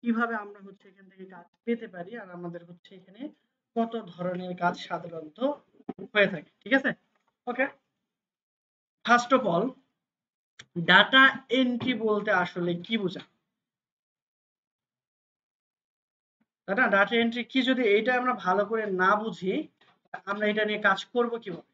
কিভাবে আমরা হচ্ছে এখান থেকে কাজ পেতে পারি আর আমাদের হচ্ছে এখানে কত ধরনের কাজ সাধারণত হয়ে থাকে। ঠিক আছে? Okay, first of all data entry বলতে আসলে কি বোঝায়? তাই না? ডাটা এন্ট্রি কি, যদি এইটা আমরা ভালো করে না বুঝি আমরা এটা নিয়ে কাজ করব কিভাবে?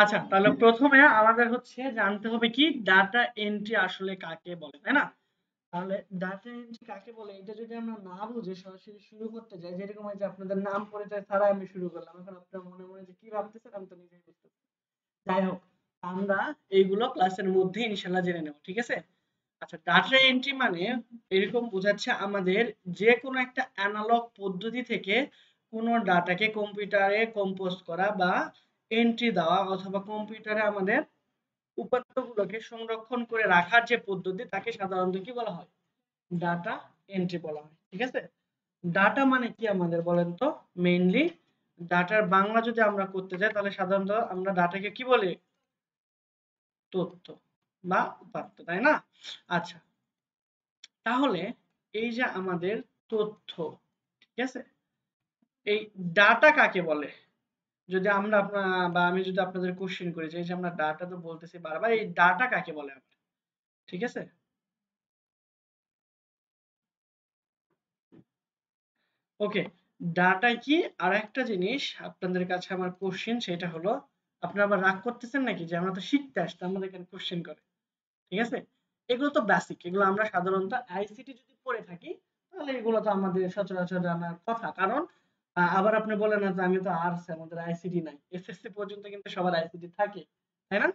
আচ্ছা, তাহলে প্রথমে আমাদের হচ্ছে জানতে হবে কি ডাটা এন্ট্রি আসলে কাকে বলে, তাই না? তাহলে ডাটা এন্ট্রি কাকে বলে এটা যদি আমরা না বুঝে সরাসরি শুরু করতে যাই, যেরকম এই যে আপনাদের নাম পরিচয় ছাড়া আমি শুরু করলাম, এখন আপনার মনে মনে যে কি ভাবতেছেন আমি তো নিজেই বুঝতেছি। যাই হোক, আমরা এইগুলো ক্লাসের মধ্যে ইনশাল্লাহ জেনে নেব। ঠিক আছে? আচ্ছা, ডাটা এন্ট্রি মানে এরকম বোঝাচ্ছে আমাদের যে কোনো একটা অ্যানালগ পদ্ধতি থেকে কোনো ডাটাকে কম্পিউটারে কম্পোজ করা বা এন্ট্রি দেওয়া, অথবা কম্পিউটারে আমাদের উপাত্তগুলোকে সংরক্ষণ করে রাখার যে পদ্ধতি তাকে সাধারণত কি বলা হয়? ডাটা এন্ট্রি বলা হয়। ঠিক আছে? ডাটা মানে কি আমাদের বলেন তো? মেইনলি ডাটার বাংলা যদি আমরা করতে যাই তাহলে সাধারণত আমরা ডাটাকে কি বলি? তথ্য বা উপাত্ত, তাই না? আচ্ছা, তাহলে এই যে আমাদের তথ্য, ঠিক আছে, এই ডাটা কাকে বলে? যদি আমরা বা আমি যদি আপনাদের কোশ্চেন করি যে এই যে আমরা ডাটা তো বলতেছি বারবার, এই ডাটা কাকে বলে আমরা? ঠিক আছে? ওকে, ডাটা কি? আর একটা জিনিস আপনাদের কাছে আমার কোশ্চেন, সেটা হলো আপনারা আবার রাগ করতেছেন নাকি যে আমরা তো শিখতে আসছি আমাদের এখানে কোশ্চেন করে? ঠিক আছে? এগুলো তো বেসিক, এগুলো আমরা সাধারণত আইসিটি যদি পড়ে থাকি তাহলে এগুলো তো আমাদের সচরাচর জানার কথা। কারণ আবার আপনি বলেন না যে আমি তো আর্টস, আমাদের আইসিটি নাই। এসএসসি পর্যন্ত কিন্তু সবার আইসিটি থাকে, তাই না?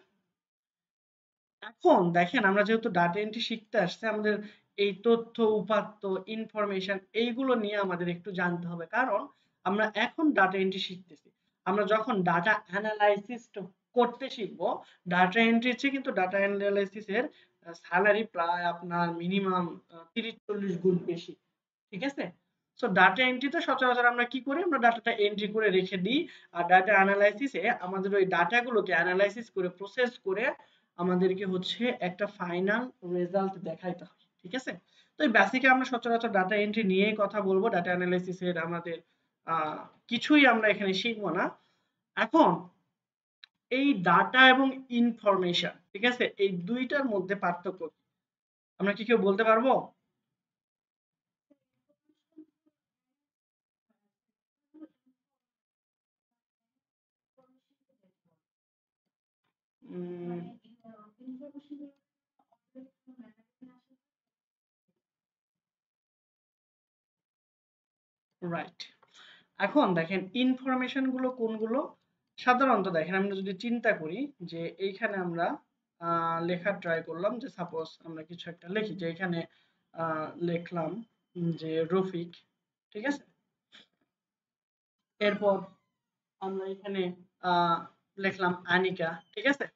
এখন দেখেন, আমরা যেহেতু ডাটা এন্ট্রি শিখতে আসছে, আমাদের এই তথ্য উপাত্ত ইনফরমেশন এইগুলো নিয়ে আমাদের একটু জানতে হবে। কারণ আমরা এখন ডাটা এন্ট্রি শিখতেছি। আমরা যখন ডাটা অ্যানালাইসিস করতে শিখবো, ডাটা এন্ট্রির চেয়ে কিন্তু ডাটা অ্যানালাইসিস এর স্যালারি প্রায় আপনার মিনিমাম 30-40 গুণ বেশি। ঠিক আছে? সো ডাটা এন্ট্রিতে সচরাচর আমরা কি করি? আমরা ডাটাটা এন্ট্রি করে রেখে দিই। আর ডাটা অ্যানালাইসিস এ আমাদের ওই ডাটাগুলোকে অ্যানালাইসিস করে প্রসেস করে আমাদেরকে হচ্ছে একটা ফাইনাল রেজাল্ট দেখাইতে হয়। ঠিক আছে? তো এই বেসিকে আমরা সচরাচর ডাটা এন্ট্রি নিয়েই কথা বলবো। ডাটা অ্যানালাইসিস এর আমাদের আহ, কিছুই আমরা এখানে শিখবো না। এখন এই ডাটা এবং ইনফরমেশন, ঠিক আছে, এই দুইটার মধ্যে পার্থক্য কি? আমরা কি কেউ বলতে পারবো? রাইট। এখন দেখেন ইনফরমেশন গুলো কোনগুলো? সাধারণত দেখেন, আমরা যদি চিন্তা করি যে এইখানে আমরা লেখার ট্রাই করলাম, যে সাপোজ আমরা কিছু একটা লিখি, যে এখানে লিখলাম যে রফিক। ঠিক আছে? এরপর আমরা এখানে আহ, লিখলাম আনিকা। ঠিক আছে?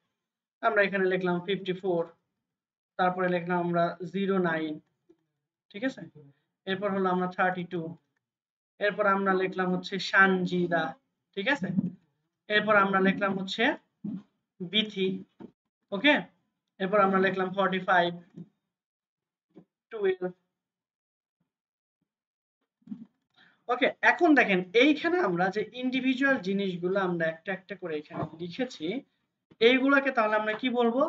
আমরা এখানে লিখলাম 54। তারপরে লিখলাম আমরা 09। ঠিক আছে? এরপর হলো আমরা 32। এরপর আমরা লিখলাম হচ্ছে সানজিদা। ঠিক আছে? এরপর আমরা লিখলাম হচ্ছে বিথি। ওকে, এরপর আমরা লিখলাম 45, 12। ওকে, এখন দেখেন এইখানে আমরা যে ইন্ডিভিজুয়াল জিনিসগুলো আমরা একটা একটা করে এখানে লিখেছি, এইগুলোকে তাহলে আমরা কি বলবো?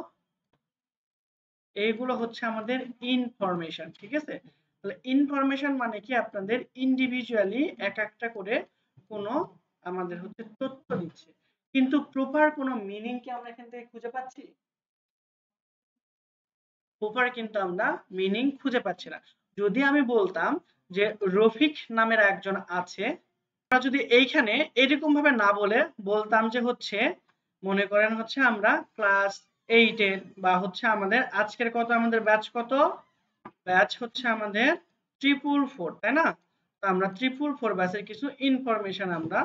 এইগুলো হচ্ছে আমাদের ইনফরমেশন। ঠিক আছে? তাহলে ইনফরমেশন মানে কি? আপনাদের ইন্ডিভিজুয়ালি এক একটা করে কোনো আমাদের হচ্ছে তথ্য দিচ্ছে, কিন্তু প্রপার কোনো মিনিং কি আমরা এখান থেকে খুঁজে পাচ্ছি? প্রপার কিন্তু আমরা মিনিং খুঁজে পাচ্ছি না। যদি আমি বলতাম যে রফিক নামের একজন আছে, আমরা যদি এইখানে এরকম ভাবে না বলে বলতাম যে হচ্ছে, মনে করেন হচ্ছে আমরা ক্লাস 8 এর, বা হচ্ছে আমাদের আজকের কত, আমাদের ব্যাচ কত? ব্যাচ হচ্ছে আমাদের 444, তাই না? তো আমরা 444 ব্যাচের কিছু ইনফরমেশন আমরা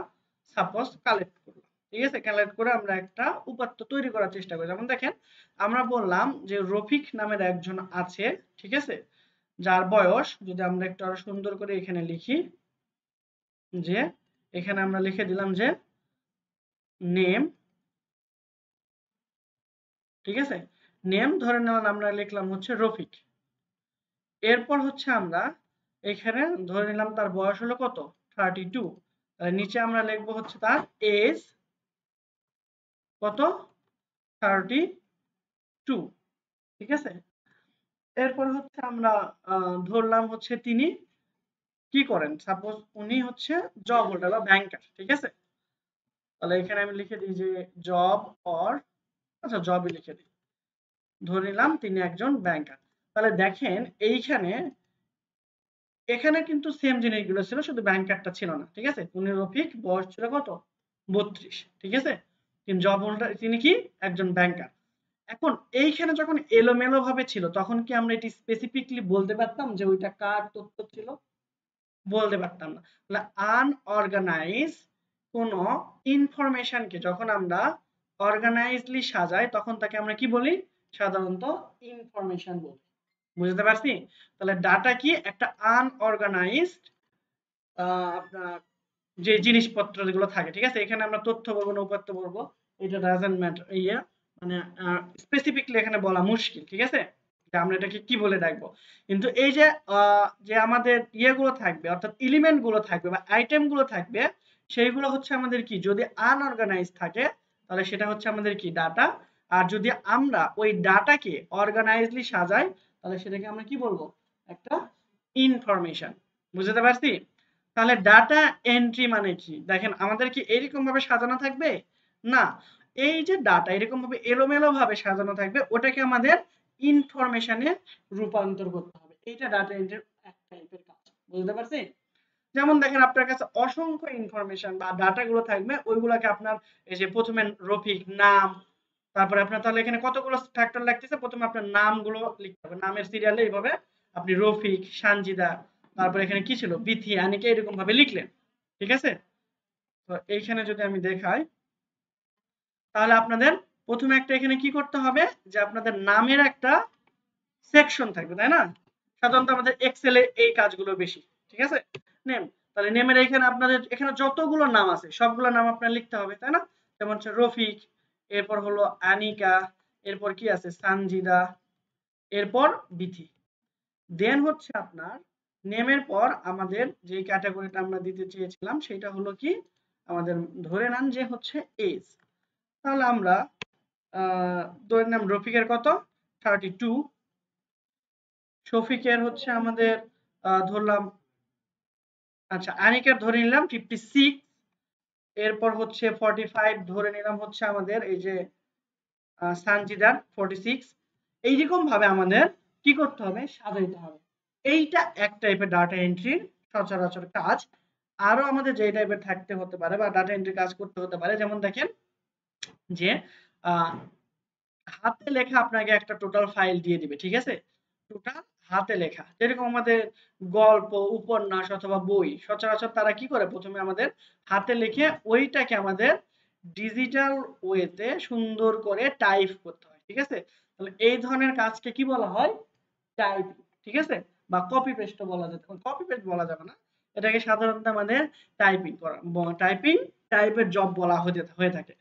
সাপোজ কালেক্ট করলাম। ঠিক আছে? কালেক্ট করে আমরা একটা উপাত্ত তৈরি করার চেষ্টা করি। যেমন দেখেন, আমরা বললাম যে রফিক নামের একজন আছে। ঠিক আছে? যার বয়স, যদি আমরা একটু আরো সুন্দর করে এখানে লিখি, যে এখানে আমরা লিখে দিলাম যে নেম ঠিক আছে, নেম ধরে নিলাম আমরা লিখলাম হচ্ছে রফিক। এরপর হচ্ছে আমরা এখানে ধরে নিলাম তার বয়স হলো কত, 32। নিচে আমরা লিখবো হচ্ছে তার এজ কত, 32। ঠিক আছে, এরপর হচ্ছে আমরা ধরলাম হচ্ছে তিনি কি করেন, সাপোজ উনি হচ্ছে জব হোল্ডার বা ব্যাংকার। ঠিক আছে, তাহলে এখানে আমি লিখে দিই যে জব অর, আচ্ছা জবই লিখে দিই, ধরে নিলাম তিনি একজন ব্যাংকার। তাহলে দেখেন এইখানে এখানে কিন্তু সেম জিনিসগুলো ছিল, শুধু ব্যাংকারটা ছিল না। ঠিক আছে, উনি রফিক, বয়স ছিল কত, 32। ঠিক আছে, কিন্তু জব হোল্ডার তিনি কি, একজন ব্যাংকার। এখন এইখানে যখন এলোমেলো ভাবে ছিল তখন কি আমরা এটি স্পেসিফিকলি বলতে পারতাম যে ওইটা কার তথ্য ছিল, বলতে পারতাম না। তাহলে আনঅর্গানাইজ কোন ইনফরমেশনকে যখন আমরা অর্গানাইজলি সাজাই তখন তাকে আমরা কি বলি, সাধারণত ইনফরমেশন বলি। বুঝতে পারছি? তাহলে ডাটা কি, একটা আনঅর্গানাইজড আপনার যে জিনিসপত্র যেগুলো থাকে। ঠিক আছে, এখানে আমরা তথ্য বলবো না উপাত্ত বলবো, এটা ডাজন্ট ম্যাটার, মানে স্পেসিফিকলি এখানে বলা মুশকিল। ঠিক আছে, যে আমরা এটাকে কি বলে ডাকবো। কিন্তু এই যে যে আমাদের ইয়েগুলো থাকবে, অর্থাৎ এলিমেন্ট গুলো থাকবে বা আইটেম গুলো থাকবে, সেইগুলো হচ্ছে আমাদের কি, যদি আনঅর্গানাইজ থাকে তাহলে সেটা হচ্ছে আমাদের কি, ডাটা। আর যদি আমরা ওই ডাটাকে অর্গানাইজলি সাজাই তাহলে সেটাকে আমরা কি বলবো, একটা ইনফরমেশন। বুঝতে পারছি? তাহলে ডাটা এন্ট্রি মানে কি, দেখেন আমাদের কি এরকম ভাবে সাজানো থাকবে না, এই যে ডাটা এরকম ভাবে এলোমেলো ভাবে সাজানো থাকবে ওটাকে আমাদের ইনফরমেশনে রূপান্তর করতে হবে। এইটা ডাটা এন্ট্রির এক টাইপের কাজ। বুঝতে পারছি? যেমন দেখেন আপনার কাছে অসংখ্য ইনফরমেশন বা ডাটা গুলো থাকবে, ওইগুলোকে আপনার এই যে প্রথমে রফিক নাম, তারপরে আপনার তাহলে এখানে কতগুলো ফ্যাক্টর লাগতেছে, প্রথমে আপনার নামগুলো লিখতে হবে, নামের সিরিয়ালে এইভাবে আপনি রফিক, সানজিদা, তারপরে এখানে কি ছিল, বিথি, আনিকা, এরকম ভাবে লিখলেন। ঠিক আছে, তো এইখানে যদি আমি দেখাই তাহলে আপনাদের প্রথমে একটা এখানে কি করতে হবে, যে আপনাদের নামের একটা সেকশন থাকবে, তাই না? সাধারণত আমাদের এক্সেলে এই কাজগুলো বেশি। ঠিক আছে, নেম, তাহলে নেমের এখানে আপনাদের এখানে যতগুলো নাম আছে সবগুলো নাম আপনার লিখতে হবে, তাই না? যেমন হচ্ছে রফিক, এরপর হলো আনিকা, এরপর কি আছে, সানজিদা, এরপর বিথি। দেন হচ্ছে আপনার নেমের পর আমাদের যে ক্যাটাগরিটা আমরা দিতে চেয়েছিলাম সেটা হলো কি, আমাদের ধরে নেন যে হচ্ছে এজ। তাহলে আমরা ধরে নিলাম রফিকের কত, 32, শফিকের হচ্ছে আমাদের ধরলাম, আচ্ছা আনিকার ধরে নিলাম 56, এরপর হচ্ছে 45 ধরে নিলাম হচ্ছে আমাদের এই যে সানজিদার 46। এইরকম ভাবে আমাদের কি করতে হবে, সাজাইতে হবে। এইটা এক টাইপের ডাটা এন্ট্রির সচরাচর কাজ। আরো আমাদের যে টাইপের থাকতে হতে পারে বা ডাটা এন্ট্রি কাজ করতে হতে পারে, যেমন দেখেন যে আহ হাতে লেখা আপনাকে একটা টোটাল ফাইল দিয়ে দিবে। ঠিক আছে, টোটাল হাতে লেখা, যেরকম আমাদের গল্প, উপন্যাস অথবা বই সচরাচর তারা কি করে, প্রথমে আমাদের হাতে লিখে ওইটাকে আমাদের ডিজিটাল ওয়েতে সুন্দর করে টাইপ করতে হয়। ঠিক আছে, তাহলে এই ধরনের কাজকে কি বলা হয়, টাইপিং। ঠিক আছে, বা কপি পেস্টও বলা যেতে পারে, কপি পেস্ট বলা যাবে না, এটাকে সাধারণত আমাদের টাইপিং করা, টাইপিং টাইপের জব বলা হয়ে থাকে।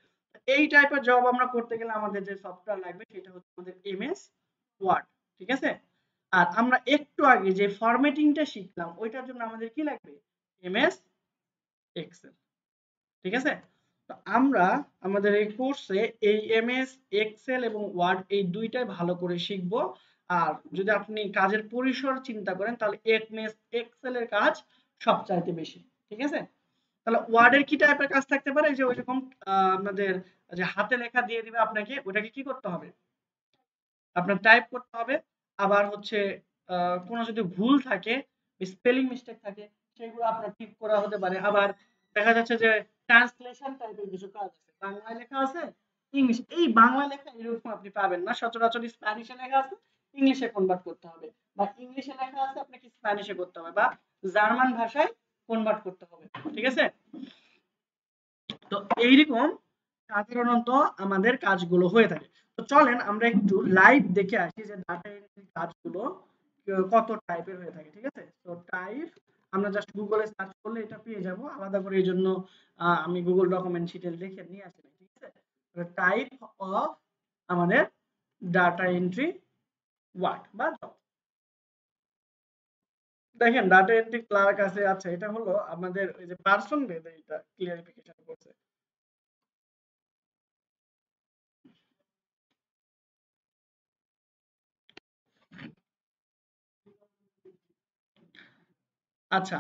এই টাইপের জব আমরা করতে গেলে আমাদের যে সফটওয়্যার লাগবে সেটা হচ্ছে আমাদের এমএস ওয়ার্ড। ঠিক আছে, আর আমরা একটু আগে যে ফরম্যাটিংটা শিখলাম ওইটার জন্য আমাদের কি লাগবে, এমএস এক্সেল। ঠিক আছে, তো আমরা আমাদের এই কোর্সে এই এমএস এক্সেল এবং ওয়ার্ড এই দুইটাই ভালো করে শিখব। আর যদি আপনি কাজের পরিসর চিন্তা করেন তাহলে এমএস এক্সেল এর কাজ সবচাইতে বেশি। ঠিক আছে, তাহলে ওয়ার্ডের কি টাইপের কাজ থাকতে পারে, যে ওইরকম আপনাদের যে হাতে লেখা দিয়ে দিবে আপনাকে, ওটাকে কি করতে হবে, আপনার টাইপ করতে হবে। আবার হচ্ছে কোনো যদি ভুল থাকে, স্পেলিং মিস্টেক থাকে, সেগুলো আপনার ঠিক করা হতে পারে। আবার দেখা যাচ্ছে যে ট্রান্সলেশন টাইপের কিছু কাজ আছে, বাংলায় লেখা আছে, ইংলিশ, এই বাংলা লেখা এরকম আপনি পাবেন না, সচরাচর স্প্যানিশে লেখা আছে, ইংলিশে কনভার্ট করতে হবে, বা ইংলিশে লেখা আছে আপনাকে স্প্যানিশে করতে হবে, বা জার্মান ভাষায় কনভার্ট করতে হবে। ঠিক আছে, তো এইরকম সাধারণত আমাদের কাজগুলো হয়ে থাকে। তো চলেন আমরা একটু লাইভ দেখে আসি যে ডাটা এন্ট্রি কাজগুলো কত টাইপের হয়ে থাকে। ঠিক আছে, তো টাইপ আমরা জাস্ট গুগলে সার্চ করলে এটা পেয়ে যাব, আলাদা করে এই জন্য আমি গুগল ডকুমেন্ট শিটে লিখে নিয়ে আসি। ঠিক আছে, টাইপ অফ আমাদের ডাটা এন্ট্রি ওয়ার্ক বা জব। দেখেন ডাটা এন্ট্রি ক্লার্ক আছে, আচ্ছা এটা হলো আমাদের ওই যে পার্সন ভেদে এটা ক্লিয়ারিফিকেশন করছে। আচ্ছা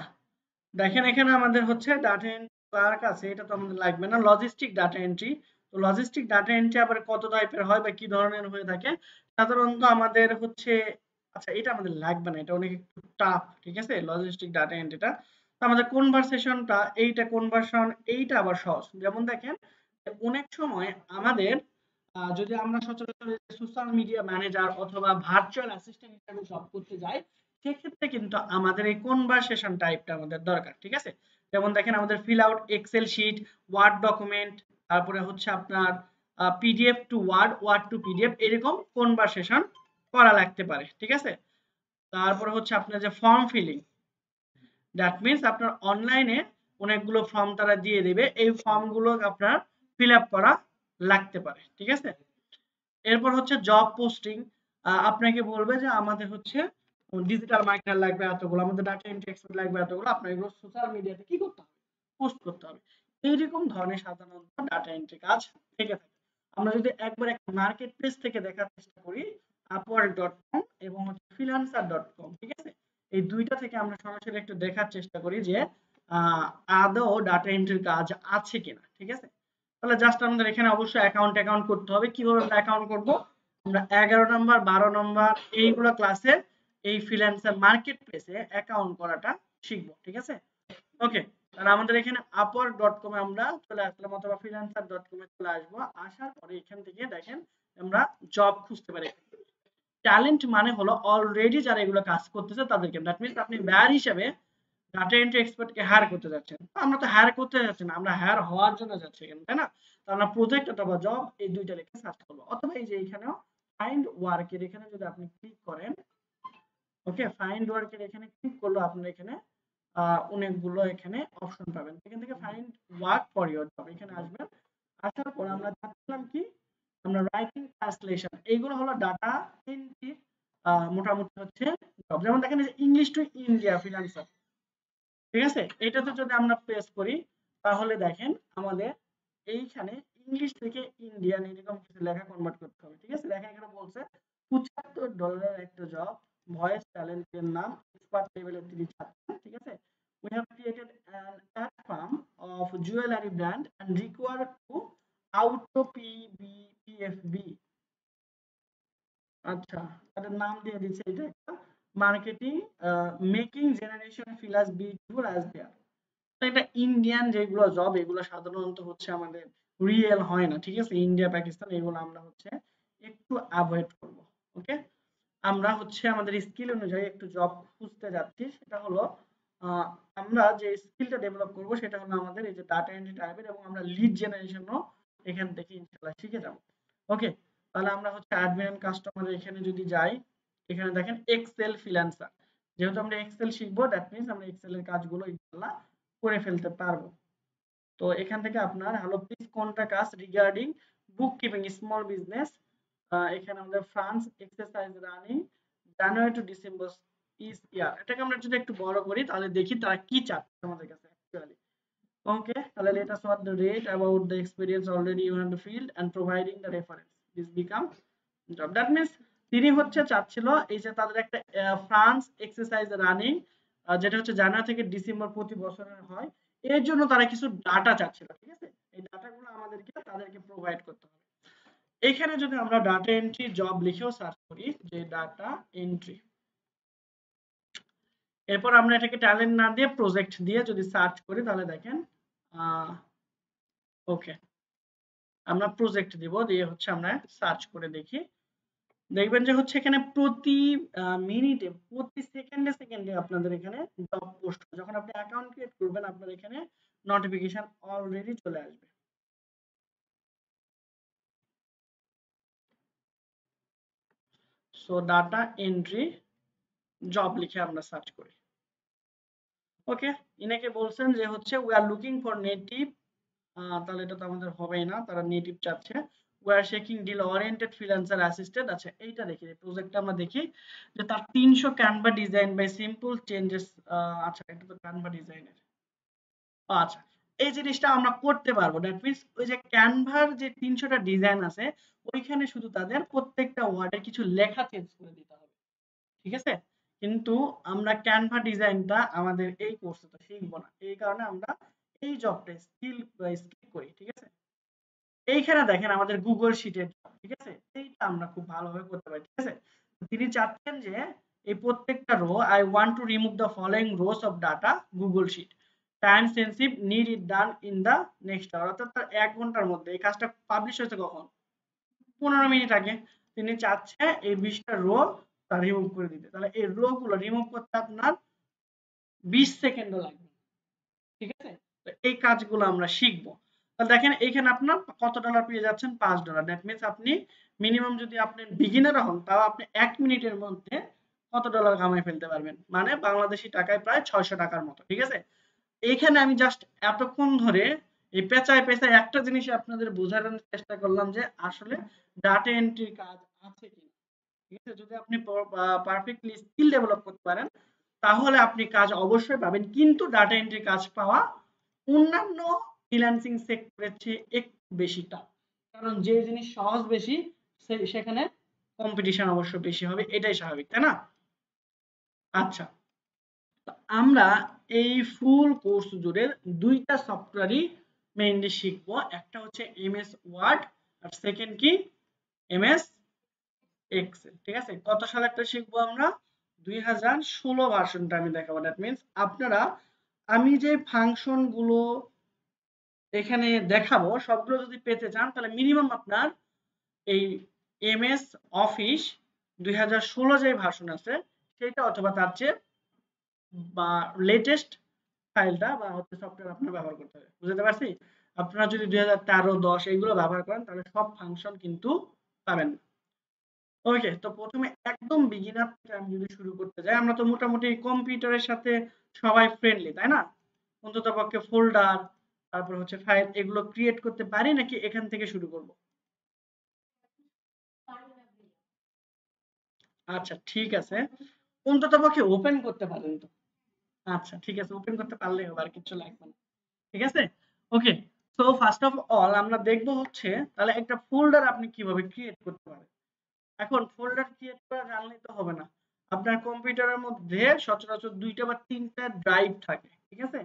দেখেন এখানে আমাদের হচ্ছে ডাটা এন্ট্রি ক্লার্ক আছে, এটা তো আমাদের লাগবে না। লজিস্টিক ডাটা এন্ট্রি, তো লজিস্টিক ডাটা এন্ট্রি আবার কত টাইপের হয় বা কি ধরনের হয়ে থাকে সাধারণত আমাদের হচ্ছে, আচ্ছা এটা আমাদের লাগবে না, এটা অনেক একটু টাফ, ঠিক আছে লজিস্টিক ডাটা এন্ট্রিটা। তো আমাদের কনভারসেশনটা, এইটা কনভার্সন, এইটা আবার সহজ। যেমন দেখেন অনেক সময় আমাদের যদি আমরা সচরাচর সোশ্যাল মিডিয়া ম্যানেজার অথবা ভার্চুয়াল অ্যাসিস্ট্যান্ট হিসেবে জব করতে যাই, সেক্ষেত্রে কিন্তু আমাদের এই কনভারসেশন টাইপটা আমাদের দরকার, ঠিক আছে। যেমন দেখেন আমাদের fill out excel sheet, word document, তারপরে হচ্ছে আপনার PDF to word, word to PDF, এরকম কনভারসেশন করা লাগতে পারে, ঠিক আছে। তারপরে হচ্ছে আপনার যে ফর্ম ফিলিং, দ্যাট মিন্স আপনার অনলাইনে অনেকগুলো ফর্ম তারা দিয়ে দেবে, এই ফর্মগুলো আপনার ফিল আপ করা লাগতে পারে, ঠিক আছে। এরপর হচ্ছে জব পোস্টিং, আপনাকে বলবে যে আমাদের হচ্ছে ডিজিটাল মার্কেটার লাগবে এতগুলো, আমাদের ডাটা এন্ট্রি এক্সপার্ট লাগবে এতগুলো, আপনার এগুলো সোশ্যাল মিডিয়াতে কি করতে হবে, পোস্ট করতে হবে। এইরকম ধরনের সাধারণত ডাটা এন্ট্রি কাজ থেকে থাকে। আমরা যদি একবার একটা মার্কেট প্লেস থেকে দেখার চেষ্টা করি, upwork.com এবং হচ্ছে freelancer.com, ঠিক আছে, এই দুইটা থেকে আমরা সরাসরি একটু দেখার চেষ্টা করি যে আদৌ ডাটা এন্ট্রির কাজ আছে কিনা, ঠিক আছে। তাহলে জাস্ট আমাদের এখানে অবশ্যই অ্যাকাউন্ট করতে হবে। কিভাবে আমরা অ্যাকাউন্ট করব, আমরা 11 নম্বর 12 নম্বর এইগুলো ক্লাসে এই ফ্রিল্যান্সার মার্কেট প্লেসে অ্যাকাউন্ট করাটা শিখবো, ঠিক আছে। ওকে, তাহলে আমাদের এখানে upwork.com এ আমরা চলে আসলাম অথবা freelancer.com এ চলে আসবো। আসার পরে এখান থেকে দেখেন আমরা জব খুঁজতে পারি। ট্যালেন্ট মানে হলো অলরেডি যারা এগুলো কাজ করতেছে তাদেরকে, দ্যাট মিন্স আপনি ব্যয় হিসেবে ডাটা এন্ট্রি এক্সপার্টকে হায়ার করতে যাচ্ছেন। আমরা তো হায়ার করতে যাচ্ছি না, আমরা হায়ার হওয়ার জন্য যাচ্ছি এখানে, তাই না। তো আমরা প্রজেক্ট অথবা জব এই দুইটা লিখে সার্চ করবো, অথবা এই যে এখানেও ফাইন্ড ওয়ার্ক এর এখানে যদি আপনি ক্লিক করেন, ওকে ফাইন্ড ওয়ার্ক এর এখানে ক্লিক করলে আপনার এখানে অনেকগুলো এখানে অপশন পাবেন। এখান থেকে find work for your job এখানে আসবেন। আসার পর আমরা চাচ্ছিলাম কি, আমরা রাইটিং ট্রান্সলেশন, এইগুলো হলো ডাটা এন্ট্রি মোটামুটি হচ্ছে জব। যেমন দেখেন ইংলিশ টু ইন্ডিয়া ফ্রিল্যান্সার, ঠিক আছে, এটাতে যদি আমরা প্রেস করি তাহলে দেখেন আমাদের এইখানে ইংলিশ থেকে ইন্ডিয়ান এরকম কিছু লেখা কনভার্ট করতে হবে, ঠিক আছে। দেখেন এখানে বলছে $75 একটা জব, ভয়েস ট্যালেন্টের নাম এক্সপার্ট লেভেলের তিনি চাচ্ছেন, ঠিক আছে। we have created an ad farm of jewelry brand and require to auto pbpfb, আচ্ছা তাদের নাম দিয়ে দিচ্ছে, এটা একটা marketing making generation feel us beautiful as they are. এটা ইন্ডিয়ান যেগুলো জব এগুলো সাধারণত হচ্ছে আমাদের রিয়েল হয় না, ঠিক আছে। ইন্ডিয়া পাকিস্তান এগুলো আমরা হচ্ছে একটু অ্যাভয়েড করব। ওকে, আমরা হচ্ছে আমাদের স্কিল অনুযায়ী একটু জব খুঁজতে যাচ্ছি, সেটা হলো আমরা যে স্কিলটা ডেভেলপ করব সেটা হলো আমাদের এই যে ডাটা এন্ট্রি টাইপের, এবং আমরা লিড জেনারেশনও এখান থেকে ইনশাআল্লাহ শিখে যাব। ওকে, তাহলে আমরা হচ্ছে অ্যাডমিন কাস্টমার এখানে যদি যাই, এখানে দেখেন এক্সেল ফ্রিল্যান্সার, যেহেতু আমরা এক্সেল শিখবো দ্যাট মিন্স আমরা এক্সেল এর কাজগুলো ইনশাআল্লাহ করে ফেলতে পারবো। তো এখান থেকে আপনার হ্যালো প্লিজ কোনটা কাজ regarding book keeping small business, এখানে আমাদের France exercise running January to December this year, এটাকে আমরা যদি একটু বড় করি তাহলে দেখি তারা কি চাচ্ছে আমাদের কাছে অ্যাকচুয়ালি। ওকে, তাহলে let us what the rate about the experience already you have the field and providing the reference this become job, that means তিনি হচ্ছে চাচ্ছিল এই যে তাদের একটা ফ্রান্স এক্সারসাইজ রানিং, যেটা হচ্ছে জানুয়ারি থেকে ডিসেম্বর প্রতি বছরের হয়, এর জন্য তারা কিছু ডাটা চাচ্ছিল, ঠিক আছে। এই ডাটাগুলো আমাদেরকে তাদেরকে প্রোভাইড করতে হবে। এখানে যদি আমরা ডাটা এন্ট্রি জব লিখেও সার্চ করি যে ডাটা এন্ট্রি, এরপর আমরা এটাকে ট্যালেন্ট না দিয়ে প্রজেক্ট দিয়ে যদি সার্চ করি তাহলে দেখেন ওকে আমরা প্রজেক্ট দিব, দিয়ে হচ্ছে আমরা সার্চ করে দেখি, দেখবেন যে হচ্ছে এখানে প্রতি মিনিটে প্রতি সেকেন্ডে সেকেন্ডে আপনাদের এখানে জব পোস্ট, যখন আপনি অ্যাকাউন্ট ক্রিয়েট করবেন আপনার এখানে নোটিফিকেশন অলরেডি চলে আসবে। সো ডাটা এন্ট্রি জব লিখে আমরা সার্চ করি। ওকে, ইনাকে বলছেন যে হচ্ছে we are looking for native, তাহলে এটা তো আমাদের হবেই না, তারা নেটিভ চাচ্ছে। War shaking deal oriented freelancer assistant. আচ্ছা এইটা দেখি, এই প্রজেক্টটা আমরা দেখি যে তার 300 Canva design by simple changes. আচ্ছা এটা তো ক্যানভা ডিজাইনের। আচ্ছা এই জিনিসটা আমরা করতে পারবো। দ্যাট মিন্স ওই যে ক্যানভার যে 300টা ডিজাইন আছে ওইখানে শুধু তাদের প্রত্যেকটা ওয়ার্ডের কিছু লেখা চেঞ্জ করে দিতে হবে, ঠিক আছে? কিন্তু আমরা ক্যানভা ডিজাইনটা আমাদের এই কোর্সে তো শিখবো না, এই কারণে আমরা এই জবটা স্কিপ করি, ঠিক আছে? এইখানে দেখেন আমাদের গুগল শিটের, ঠিক আছে? এইটা আমরা খুব ভালোভাবে করতে পারি, ঠিক আছে? তিনি চাচ্ছেন যে এই প্রত্যেকটা row, I want to remove the following rows of data Google sheet, time sensitive, need it done in the next hour. অর্থাৎ তার 1 ঘন্টার মধ্যে। এই কাজটা পাবলিশ হয়েছে কখন? 15 মিনিট আগে। তিনি চাচ্ছে এই 20টা রো তা রিমুভ করে দিতে। তাহলে এই রো গুলো রিমুভ করতে আপনার 20 সেকেন্ডও লাগবে, ঠিক আছে? তো এই কাজগুলো আমরা শিখবো। তাহলে দেখেন এইখানে আপনার কত ডলার পেয়ে যাচ্ছেন? $5। দ্যাট মিন্স আপনি মিনিমাম যদি আপনি বিগিনার হন তাও আপনি 1 মিনিটের মধ্যে কত ডলার কামাই ফেলতে পারবেন? মানে বাংলাদেশী টাকায় প্রায় 600 টাকার মতো, ঠিক আছে? এইখানে আমি জাস্ট এতক্ষণ ধরে এই পেঁচায় পেঁচায় একটা জিনিস আপনাদের বোঝানোর চেষ্টা করলাম যে আসলে ডাটা এন্ট্রির কাজ আছে কিনা, ঠিক আছে? যদি আপনি পারফেক্টলি স্কিল ডেভেলপ করতে পারেন তাহলে আপনি কাজ অবশ্যই পাবেন, কিন্তু ডাটা এন্ট্রি কাজ পাওয়া অন্যান্য ফ্রিল্যান্সিং সেক্টরের চেয়ে একটু বেশি টাফ। কারণ যে জিনিস সহজ বেশি সেখানে কম্পিটিশন অবশ্য বেশি হবে, এটাই স্বাভাবিক, তাই না? আচ্ছা, তো আমরা এই ফুল কোর্স জুড়ে দুইটা সফটওয়্যারই মেইনলি শিখবো। একটা হচ্ছে এমএস ওয়ার্ড আর সেকেন্ড কি? এমএস এক্সেল, ঠিক আছে? কত সালেরটা শিখবো আমরা? 2016 ভার্সনটা আমি দেখাবো। দ্যাট মিন্স আপনারা, আমি যে ফাংশন গুলো এখানে দেখাবো সবগুলো যদি পেতে চান তাহলে মিনিমাম আপনার এই এমএস অফিস 2016 যে ভার্সন আছে সেটা অথবা তার চেয়ে বা লেটেস্ট ফাইলটা বা হচ্ছে সফটওয়্যার আপনার ব্যবহার করতে হবে। বুঝতে পারছি? আপনারা যদি 2013, 10 এইগুলো ব্যবহার করেন তাহলে সব ফাংশন কিন্তু পাবেন না। ওকে, তো প্রথমে একদম বিগিনার থেকে আমি যদি শুরু করতে যাই, আমরা তো মোটামুটি কম্পিউটারের সাথে সবাই ফ্রেন্ডলি, তাই না? অন্তত পক্ষে ফোল্ডার, তারপর হচ্ছে ফাইল, এগুলো ক্রিয়েট করতে পারি নাকি এখান থেকে শুরু করব? আচ্ছা ঠিক আছে, অন্তত পক্ষে ওপেন করতে পারেন তো? আচ্ছা ঠিক আছে, ওপেন করতে পারলেই হবে, আর কিছু লাগবে না, ঠিক আছে? ওকে, সো ফার্স্ট অফ অল আমরা দেখব হচ্ছে তাহলে একটা ফোল্ডার আপনি কিভাবে ক্রিয়েট করতে পারেন। এখন ফোল্ডার ক্রিয়েট করা জানলেই তো হবে না। আপনার কম্পিউটারের মধ্যে সচরাচর 2টা বা 3টা ড্রাইভ থাকে, ঠিক আছে?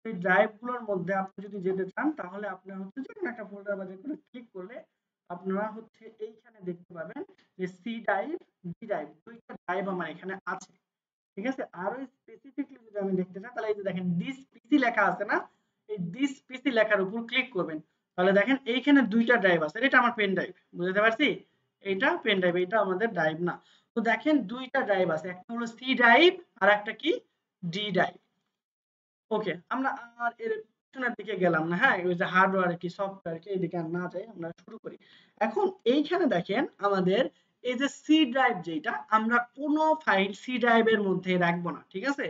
এই ড্রাইভ গুলোর মধ্যে আপনি যদি যেতে চান তাহলে আপনার হচ্ছে যে কোনো একটা ফোল্ডার বা যে কোনো ক্লিক করলে আপনারা হচ্ছে এইখানে দেখতে পাবেন যে সি ড্রাইভ, ডি ড্রাইভ, 2টা ড্রাইভ আমার এখানে আছে, ঠিক আছে? আরো স্পেসিফিকলি যদি আমি দেখতে চাই তাহলে এই যে দেখেন দিস পিসি লেখা আছে না, এই দিস পিসি লেখার উপর ক্লিক করবেন। তাহলে দেখেন এইখানে 2টা ড্রাইভ আছে, এটা আমার পেন ড্রাইভ, বুঝতে পারছি? এইটা পেন ড্রাইভ, এটা আমাদের ড্রাইভ না। তো দেখেন 2টা ড্রাইভ আছে, একটা হলো সি ড্রাইভ আর একটা কি? D drive. ওকে, আমরা আর এর পিছনের দিকে গেলাম না, হ্যাঁ? ওই যে হার্ডওয়্যার কি সফটওয়্যার কি এদিকে আর না যাই, আমরা শুরু করি। এখন এইখানে দেখেন আমাদের এই যে সি ড্রাইভ, যেটা আমরা কোনো ফাইল সি ড্রাইভের মধ্যে রাখবো না, ঠিক আছে?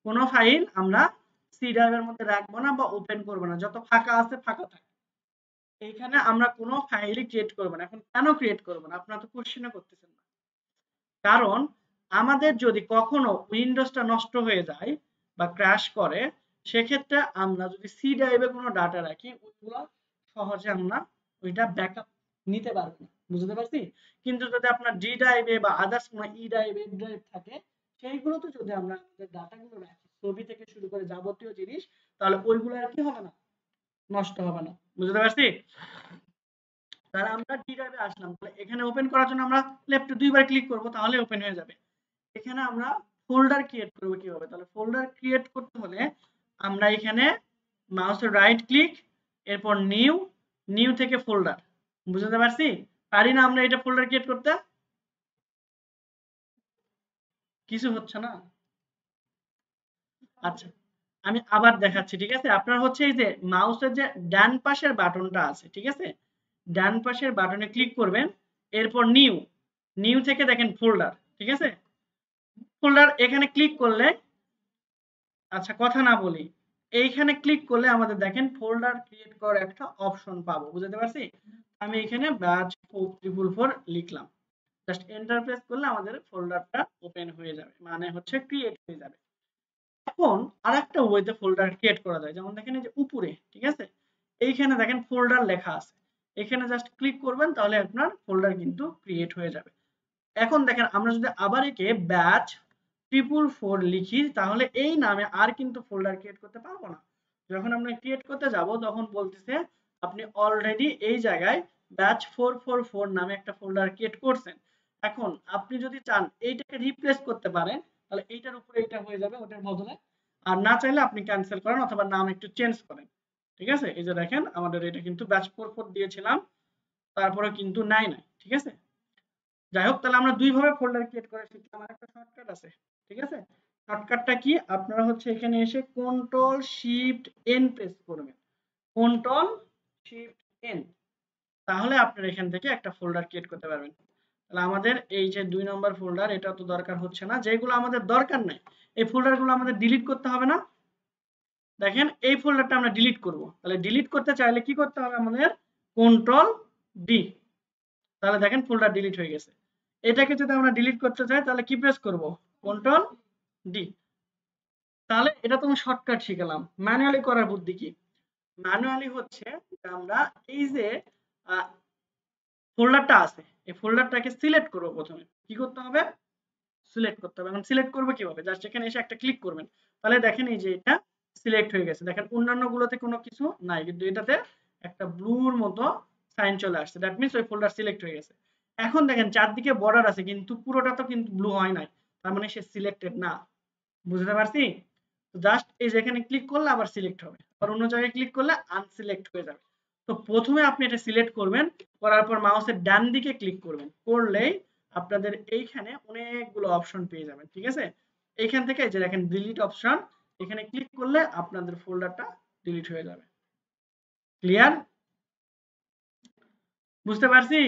কোনো ফাইল আমরা সি ড্রাইভের মধ্যে রাখবো না বা ওপেন করবো না, যত ফাঁকা আছে ফাঁকা থাকে। এইখানে আমরা কোনো ফাইলই ক্রিয়েট করবো না। এখন কেন ক্রিয়েট করবো না আপনারা তো কোশ্চেনও করতেছেন না। কারণ আমাদের যদি কখনো উইন্ডোজটা নষ্ট হয়ে যায় বা ক্র্যাশ করে, সেক্ষেত্রে আমরা যদি সি ড্রাইভে কোনো ডাটা রাখি ওইগুলো সহজে আমরা ওইটা ব্যাকআপ নিতে পারবো না, বুঝতে পারছি? কিন্তু যদি আপনার ডি ড্রাইভে বা আদার্স কোনো ই ড্রাইভ, এফ ড্রাইভ থাকে, সেইগুলোতে যদি আমরা আমাদের ডাটাগুলো রাখি, ছবি থেকে শুরু করে যাবতীয় জিনিস, তাহলে ওইগুলো আর কি হবে না, নষ্ট হবে না, বুঝতে পারছি? তাহলে আমরা ডি ড্রাইভে আসলাম, তাহলে এখানে ওপেন করার জন্য আমরা লেফটে 2বার ক্লিক করব, তাহলে ওপেন হয়ে যাবে। এখানে আমরা ফোল্ডার ক্রিয়েট করব কিভাবে? তাহলে ফোল্ডার ক্রিয়েট করতে হলে আমরা এখানে মাউসের রাইট ক্লিক, এরপর নিউ, নিউ থেকে ফোল্ডার, বুঝতে পারছি? পারি না আমরা এটা ফোল্ডার ক্রিয়েট করতে? কিছু হচ্ছে না। আচ্ছা, আমি আবার দেখাচ্ছি, ঠিক আছে? আপনার হচ্ছে এই যে মাউসের যে ডান পাশের বাটনটা আছে, ঠিক আছে? ডান পাশের বাটনে ক্লিক করবেন, এরপর নিউ, নিউ থেকে দেখেন ফোল্ডার, ঠিক আছে? ফোল্ডার এখানে ক্লিক করলে, আচ্ছা কথা না বলি, এইখানে ক্লিক করলে আমাদের দেখেন ফোল্ডার ক্রিয়েট করার একটা অপশন পাবো, বুঝতে পারছি? আমি এখানে ব্যাচ 444 লিখলাম, জাস্ট এন্টার প্রেস করলে আমাদের ফোল্ডারটা ওপেন হয়ে যাবে, মানে হচ্ছে ক্রিয়েট হয়ে যাবে। এখন আরেকটা ওয়েতে ফোল্ডার ক্রিয়েট করা যায়, যেমন দেখেন এই যে উপরে, ঠিক আছে, এইখানে দেখেন ফোল্ডার লেখা আছে, এখানে জাস্ট ক্লিক করবেন তাহলে আপনার ফোল্ডার কিন্তু ক্রিয়েট হয়ে যাবে। এখন দেখেন আমরা যদি আবার একে ব্যাচ 444 লিখি তাহলে এই নামে আর কিন্তু ফোল্ডার ক্রিয়েট করতে পারবো না। যখন আমরা ক্রিয়েট করতে যাব তখন বলতেছে আপনি অলরেডি এই জায়গায় ব্যাচ 444 নামে একটা ফোল্ডার ক্রিয়েট করছেন। এখন আপনি যদি চান এইটাকে রিপ্লেস করতে পারেন, তাহলে এইটার উপরে এটা হয়ে যাবে ওটার বদলে, আর না চাইলে আপনি ক্যান্সেল করেন অথবা নাম একটু চেঞ্জ করেন। ঠিক আছে, এই যে দেখেন আমাদের এটা কিন্তু ব্যাচ 44 দিয়েছিলাম, তারপরে কিন্তু নাই, ঠিক আছে। যাই হোক, তাহলে আমরা দুই ভাবে ফোল্ডার ক্রিয়েট করে শিখলাম। আর একটা শর্টকাট আছে, ঠিক আছে। শর্টকাটটা কি, আপনারা হচ্ছে এখানে এসে কন্ট্রোল শিফট এন প্রেস করবেন, কন্ট্রোল শিফট এন, তাহলে আপনারা এখান থেকে একটা ফোল্ডার ক্রিয়েট করতে পারবেন। তাহলে আমাদের এই যে 2 নম্বর ফোল্ডার, এটা তো দরকার হচ্ছে না, যেগুলো আমাদের দরকার নাই এই ফোল্ডারগুলো আমাদের ডিলিট করতে হবে না। দেখেন এই ফোল্ডারটা আমরা ডিলিট করব, তাহলে ডিলিট করতে চাইলে কি করতে হবে আমাদের, কন্ট্রোল ডি, তাহলে দেখেন ফোল্ডার ডিলিট হয়ে গেছে। এটাকে যদি আমরা ডিলিট করতে চাই তাহলে কি প্রেস করব, কন্ট্রোল ডি। তাহলে এটা তো আমি শর্টকাট শিখলাম। ম্যানুয়ালি করার বুদ্ধি কি, ম্যানুয়ালি হচ্ছে আমরা এই যে ফোল্ডারটা আছে এই ফোল্ডারটাকে সিলেক্ট করব, প্রথমে কি করতে হবে, সিলেক্ট করতে হবে। এখন সিলেক্ট করব কিভাবে, জাস্ট এখানে এসে একটা ক্লিক করবেন, তাহলে দেখেন এই যে এটা সিলেক্ট হয়ে গেছে। দেখেন অন্যান্য গুলোতে কোনো কিছু নাই, কিন্তু এটাতে একটা ব্লুর মতো সাইন চলে আসছে, দ্যাট মিন্স ওই ফোল্ডার সিলেক্ট হয়ে গেছে। এখন দেখেন চারদিকে বর্ডার আছে কিন্তু পুরোটা তো কিন্তু ব্লু হয় নাই, তার মানে সে সিলেক্টেড না। বুঝতে পারছি? তো জাস্ট এই যে এখানে ক্লিক করলে আবার সিলেক্ট হবে, আর অন্য জায়গায় ক্লিক করলে আনসিলেক্ট হয়ে যাবে। তো প্রথমে আপনি এটা সিলেক্ট করবেন, করার পর মাউসের ডান দিকে ক্লিক করবেন, করলেই আপনাদের এইখানে অনেকগুলো অপশন পেয়ে যাবেন। ঠিক আছে, এইখান থেকে এই যে দেখেন ডিলিট অপশন, এখানে ক্লিক করলে আপনাদের ফোল্ডারটা ডিলিট হয়ে যাবে। ক্লিয়ার? বুঝতে পারছি?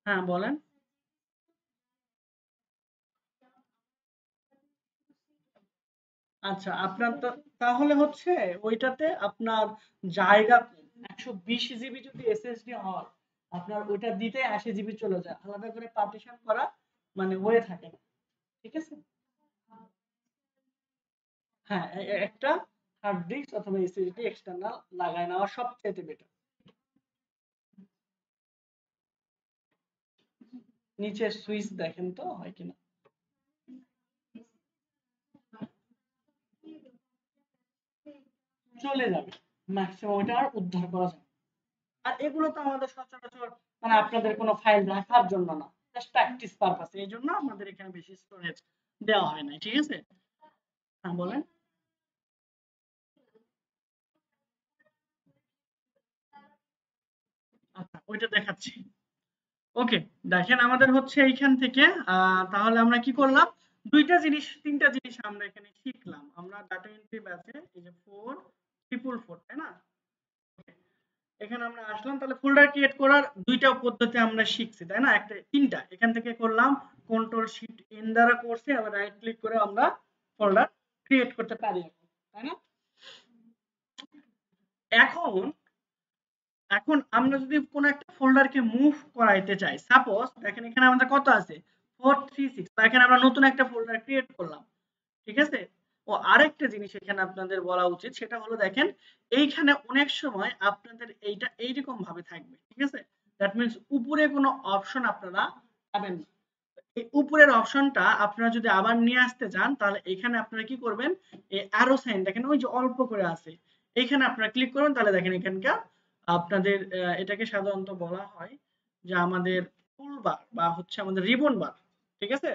হ্যাঁ বলেন। আচ্ছা, আপনার তো তাহলে হচ্ছে ওইটাতে আপনার জায়গা 120 জিবি যদি এসএসডি হয়, আপনার ওইটা দিতে 80 জিবি চলে যায়, আলাদা করে পার্টিশন করা মানে ওয়ে থাকে না। ঠিক আছে, হ্যাঁ একটা হার্ড ডিস্ক অথবা এসএসডি এক্সটার্নাল লাগায় নেওয়া সবচেয়ে বেটার। নিচে সুইচ দেখেন তো হয় কিনা। চলে যাবে, ম্যাক্সিমাম ওইটা আর উদ্ধার করা যায় না। আর এগুলো তো আমাদের সচরাচর মানে আপনাদের কোনো ফাইল রাখার জন্য না, জাস্ট প্র্যাকটিস পারপাসে, এই জন্য আমাদের এখানে বেশি স্টোরেজ দেওয়া হয় না। ঠিক আছে, হ্যাঁ বলেন। আচ্ছা ওইটা দেখাচ্ছি। ওকে, দেখেন আমাদের হচ্ছে এইখান থেকে তাহলে আমরা কি করলাম, দুইটা জিনিস তিনটা জিনিস আমরা এখানে শিখলাম। আমরা ডাটা এন্ট্রি ব্যাচে এই যে 444, তাই না, এখানে আমরা আসলাম, তাহলে ফোল্ডার ক্রিয়েট করার দুইটা পদ্ধতি আমরা শিখছি, তাই না, একটা তিনটা এখান থেকে করলাম, কন্ট্রোল শিফট এন দ্বারা করছি, আবার রাইট ক্লিক করে আমরা ফোল্ডার ক্রিয়েট করতে পারি, তাই না। এখন এখন আমরা যদি কোনো একটা ফোল্ডারকে মুভ করাইতে চাই, সাপোজ দেখেন এখানে আমাদের কত আছে, 436, তো এখানে আমরা নতুন একটা ফোল্ডার ক্রিয়েট করলাম। ঠিক আছে, ও আরেকটা জিনিস এখানে আপনাদের বলা উচিত, সেটা হলো দেখেন এইখানে অনেক সময় আপনাদের এইটা এইরকম ভাবে থাকবে। ঠিক আছে, দ্যাট মিন্স উপরে কোনো অপশন আপনারা পাবেন না। এই উপরের অপশনটা আপনারা যদি আবার নিয়ে আসতে চান তাহলে এখানে আপনারা কি করবেন, এই অ্যারো সাইন দেখেন ওই যে অল্প করে আছে, এইখানে আপনারা ক্লিক করুন, তাহলে দেখেন এখানকার আপনাদের এটাকে সাধারণত বলা হয় যে আমাদের টুলবার বা হচ্ছে আমাদের রিবন বার। ঠিক আছে,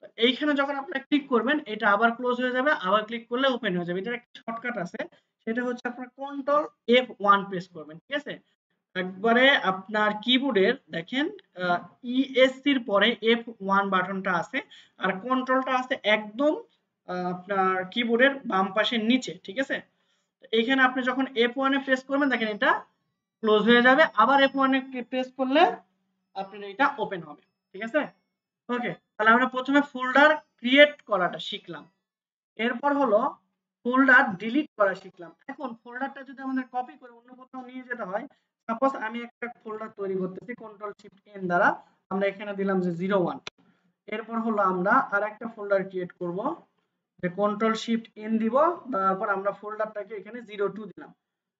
তো এইখানে যখন আপনারা ক্লিক করবেন এটা আবার ক্লোজ হয়ে যাবে, আবার ক্লিক করলে ওপেন হয়ে যাবে। এটার একটা শর্টকাট আছে, সেটা হচ্ছে আপনার কন্ট্রোল F1 প্রেস করবেন। ঠিক আছে, একবারে আপনার কিবোর্ডের দেখেন ইএসসির পরে F1 বাটনটা আছে, আর কন্ট্রোলটা আছে একদম আপনার কিবোর্ডের বাম পাশের নিচে। ঠিক আছে, এইখানে আপনি যখন F1 এ প্রেস করবেন দেখেন এটা ক্লোজ হয়ে যাবে, আবার F1 এ প্রেস করলে আপনার এটা ওপেন হবে। ঠিক আছে, ওকে, তাহলে আমরা প্রথমে ফোল্ডার ক্রিয়েট করাটা শিখলাম। এরপর হলো ফোল্ডার ডিলিট করা শিখলাম। এখন ফোল্ডারটা যদি আমাদের কপি করে অন্য কোথাও নিয়ে যেতে হয়, সাপোজ আমি একটা ফোল্ডার তৈরি করতেছি কন্ট্রোল শিফট এন দ্বারা, আমরা এখানে দিলাম যে 01। এরপর হলো আমরা আরেকটা ফোল্ডার ক্রিয়েট করব, যে কন্ট্রোল শিফট এন দিব, তারপর আমরা ফোল্ডারটাকে এখানে 02 দিলাম।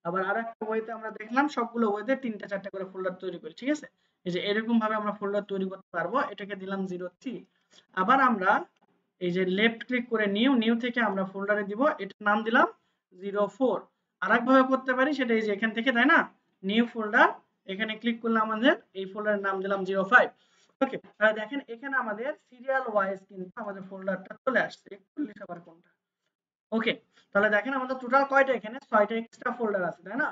আবার আরেকটা ওয়েতে আমরা দেখলাম সবগুলো ওয়েতে 3টা 4টা করে ফোল্ডার তৈরি করি, ঠিক আছে? এই যে এরকম ভাবে আমরা ফোল্ডার তৈরি করতে পারবো। এটাকে দিলাম 03। আবার আমরা এই যে লেফট ক্লিক করে নিউ থেকে আমরা ফোল্ডারে দিব, এটার নাম দিলাম 04। আরেকভাবে করতে পারি, সেটা এই যে এখান থেকে, তাই না? নিউ ফোল্ডার, এখানে ক্লিক করলে আমাদের এই ফোল্ডারের নাম দিলাম 05। ওকে, তাহলে দেখেন এখানে আমাদের সিরিয়াল ওয়াইজ কিন্তু আমাদের ফোল্ডারটা চলে আসছে। 41 আবার কোনটা? ওকে, তাহলে দেখেন আমাদের টোটাল কয়টা, এখানে 6টা এক্সট্রা ফোল্ডার আছে, তাই না?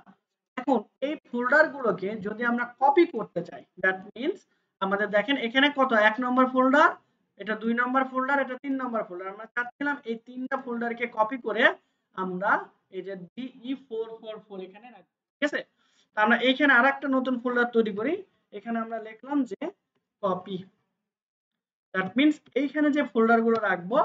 এখন এই ফোল্ডার গুলোকে যদি আমরা কপি করতে চাই, দ্যাট মিন্স আমাদের দেখেন এখানে কত, 1 নম্বর ফোল্ডার, এটা 2 নম্বর ফোল্ডার, এটা 3 নম্বর ফোল্ডার। আমরা চাচ্ছিলাম এই 3টা ফোল্ডারকে কপি করে আমরা এই যে DE444 এখানে রাখবো, ঠিক আছে? তো আমরা এইখানে আরেকটা নতুন ফোল্ডার তৈরি করি, এখানে আমরা লিখলাম যে কপি। দ্যাট মিন্স এইখানে যে ফোল্ডার গুলো রাখবো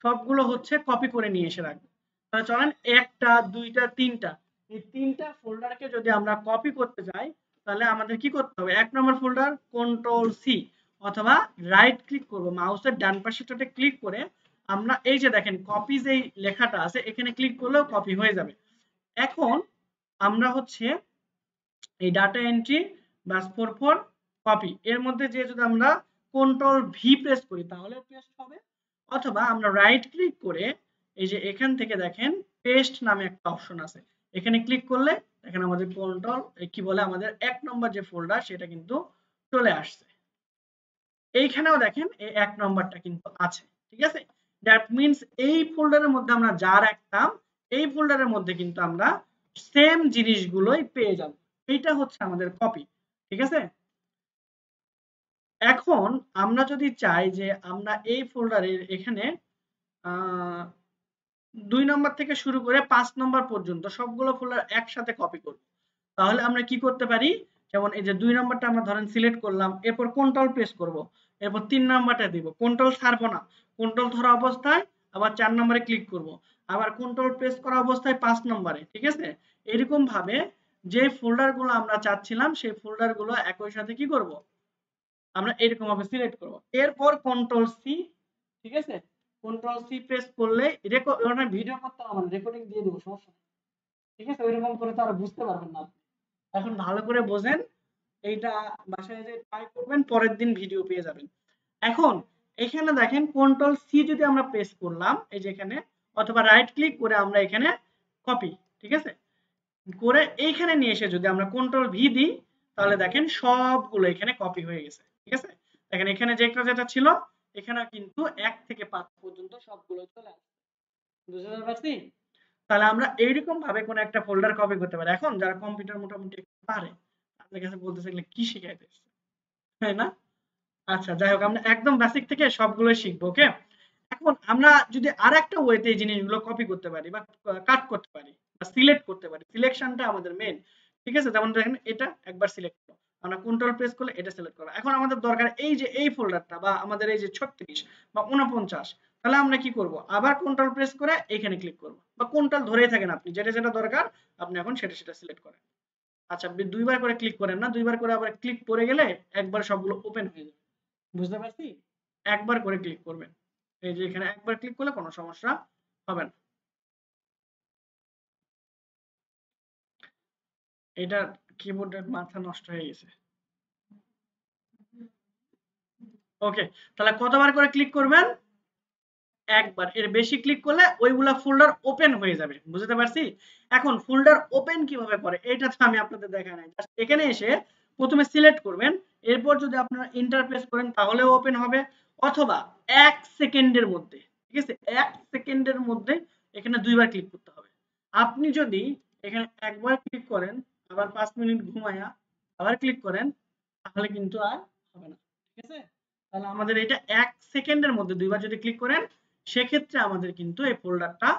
সবগুলো হচ্ছে কপি করে নিয়ে এসে রাখবো। তাহলে চলেন একটা, দুইটা, তিনটা, এই 3টা ফোল্ডারকে যদি আমরা কপি করতে চাই, তাহলে আমাদের কি করতে হবে? 1 নম্বর ফোল্ডার কন্ট্রোল সি, অথবা রাইট ক্লিক করব, মাউসের ডান পাশেটাতে ক্লিক করে আমরা এই যে দেখেন কপি যেই লেখাটা আছে এখানে ক্লিক করলেও কপি হয়ে যাবে। এখন আমরা হচ্ছে এই ডাটা এন্ট্রি /44 কপি এর মধ্যে যে যদি আমরা কন্ট্রোল ভি প্রেস করি তাহলে পেস্ট হবে, অথবা আমরা রাইট ক্লিক করে এই যে এখান থেকে দেখেন পেস্ট নামে একটা অপশন আছে, এখানে ক্লিক করলে দেখেন আমাদের কন্ট্রোল কি বলে আমাদের 1 নম্বর যে ফোল্ডার সেটা কিন্তু চলে আসছে। এইখানেও দেখেন এই 1 নম্বরটা কিন্তু আছে, ঠিক আছে? দ্যাট মিন্স এই ফোল্ডারের মধ্যে আমরা যা রাখতাম এই ফোল্ডারের মধ্যে কিন্তু আমরা সেম জিনিসগুলোই পেয়ে যাব। এইটা হচ্ছে আমাদের কপি, ঠিক আছে? এখন আমরা যদি চাই যে আমরা এই ফোল্ডারের এখানে 2 নম্বর থেকে শুরু করে 5 নম্বর পর্যন্ত সবগুলো ফোল্ডার একসাথে কপি করব, তাহলে আমরা কি করতে পারি? যেমন এই যে 2 নম্বরটা আমরা ধরেন সিলেক্ট করলাম, এরপর কন্ট্রোল প্রেস করব, এরপর 3 নম্বরটা দিব, কন্ট্রোল ছাড়বো না, কন্ট্রোল ধরা অবস্থায় আবার 4 নম্বরে ক্লিক করব, আবার কন্ট্রোল প্রেস করা অবস্থায় 5 নম্বরে, ঠিক আছে? এরকম ভাবে যে ফোল্ডারগুলো আমরা চাচ্ছিলাম সেই ফোল্ডারগুলো একই সাথে কি করব? আমরা এরকম ভাবে সিলেক্ট করব। এরপর কন্ট্রোল সি, ঠিক আছে? কন্ট্রোল সি প্রেস করলে রেকর্ড ভিডিও করতে হবে না, রেকর্ডিং দিয়ে দেব, সমস্যা নেই, ঠিক আছে? ওইরকম করে তো আর বুঝতে পারবেন না আপনি। এখন ভালো করে বোঝেন, এইটা বাসায় যে ট্রাই করবেন, পরের দিন ভিডিও পেয়ে যাবেন। এখন এখানে দেখেন কন্ট্রোল সি যদি আমরা প্রেস করলাম এই যে এখানে, অথবা রাইট ক্লিক করে আমরা এখানে কপি, ঠিক আছে, করে এইখানে নিয়ে এসে যদি আমরা কন্ট্রোল ভি দিই তাহলে দেখেন সবগুলো এখানে কপি হয়ে গেছে, ঠিক আছে? দেখেন এখানে যেটা যেটা ছিল এখানে কিন্তু 1 থেকে 5 পর্যন্ত সবগুলো চলে আসছে। বুঝতে পারছি? তাহলে আমরা এইরকম ভাবে কোন একটা ফোল্ডার কপি করতে পারি। এখন যারা কম্পিউটার মোটামুটি পারে তাদের কাছে বলতেছে এগুলো কি শিখাইতে এসেছে, তাই না? আচ্ছা, যাই হোক আমরা একদম বেসিক থেকে সবগুলো শিখবো। ওকে, এখন আমরা যদি আরেকটা ওয়েতে এই জিনিসগুলো কপি করতে পারি বা কাট করতে পারি বা সিলেক্ট করতে পারি, সিলেকশনটা আমাদের মেইন, ঠিক আছে? যেমন দেখেন এটা একবার সিলেক্ট করো, আমরা কন্ট্রোল প্রেস করলে এটা সিলেক্ট করব। এখন আমাদের দরকার এই যে এই ফোল্ডারটা বা আমাদের এই যে 36 বা 49, তাহলে আমরা কি করব? আবার কন্ট্রোল প্রেস করে এখানে ক্লিক করব, বা কন্ট্রোল ধরেই থাকেন আপনি, যেটা যেটা দরকার আপনি এখন সেটা সেটা সিলেক্ট করেন। আচ্ছা, দুইবার করে ক্লিক করেন না, দুইবার করে আবার ক্লিক করে গেলে একবার সবগুলো ওপেন হয়ে যাবে। বুঝতে পারছি? একবার করে ক্লিক করবেন, এই যে এখানে একবার ক্লিক করলে কোনো সমস্যা হবে না। এটা কিবোর্ডের মাথা নষ্ট হয়ে গেছে। ওকে, তাহলে কতবার করে ক্লিক করবেন? একবার। এর বেশি ক্লিক করলে ওইগুলা ফোল্ডার ওপেন হয়ে যাবে। বুঝতে পারছি? এখন ফোল্ডার ওপেন কিভাবে করে এটা তো আমি আপনাদের দেখাই নাই। জাস্ট এখানে এসে প্রথমে সিলেক্ট করবেন, এরপর যদি আপনারা এন্টার প্রেস করেন তাহলেও ওপেন হবে, অথবা 1 সেকেন্ডের মধ্যে, ঠিক আছে? 1 সেকেন্ডের মধ্যে এখানে দুইবার ক্লিক করতে হবে। আপনি যদি এখানে একবার ক্লিক করেন আবার 5 মিনিট ঘুমায়া আবার ক্লিক করেন তাহলে কিন্তু আর হবে না, ঠিক আছে? তাহলে আমাদের এটা 1 সেকেন্ডের মধ্যে দুইবার যদি ক্লিক করেন সেক্ষেত্রে আমাদের কিন্তু এই ফোল্ডারটা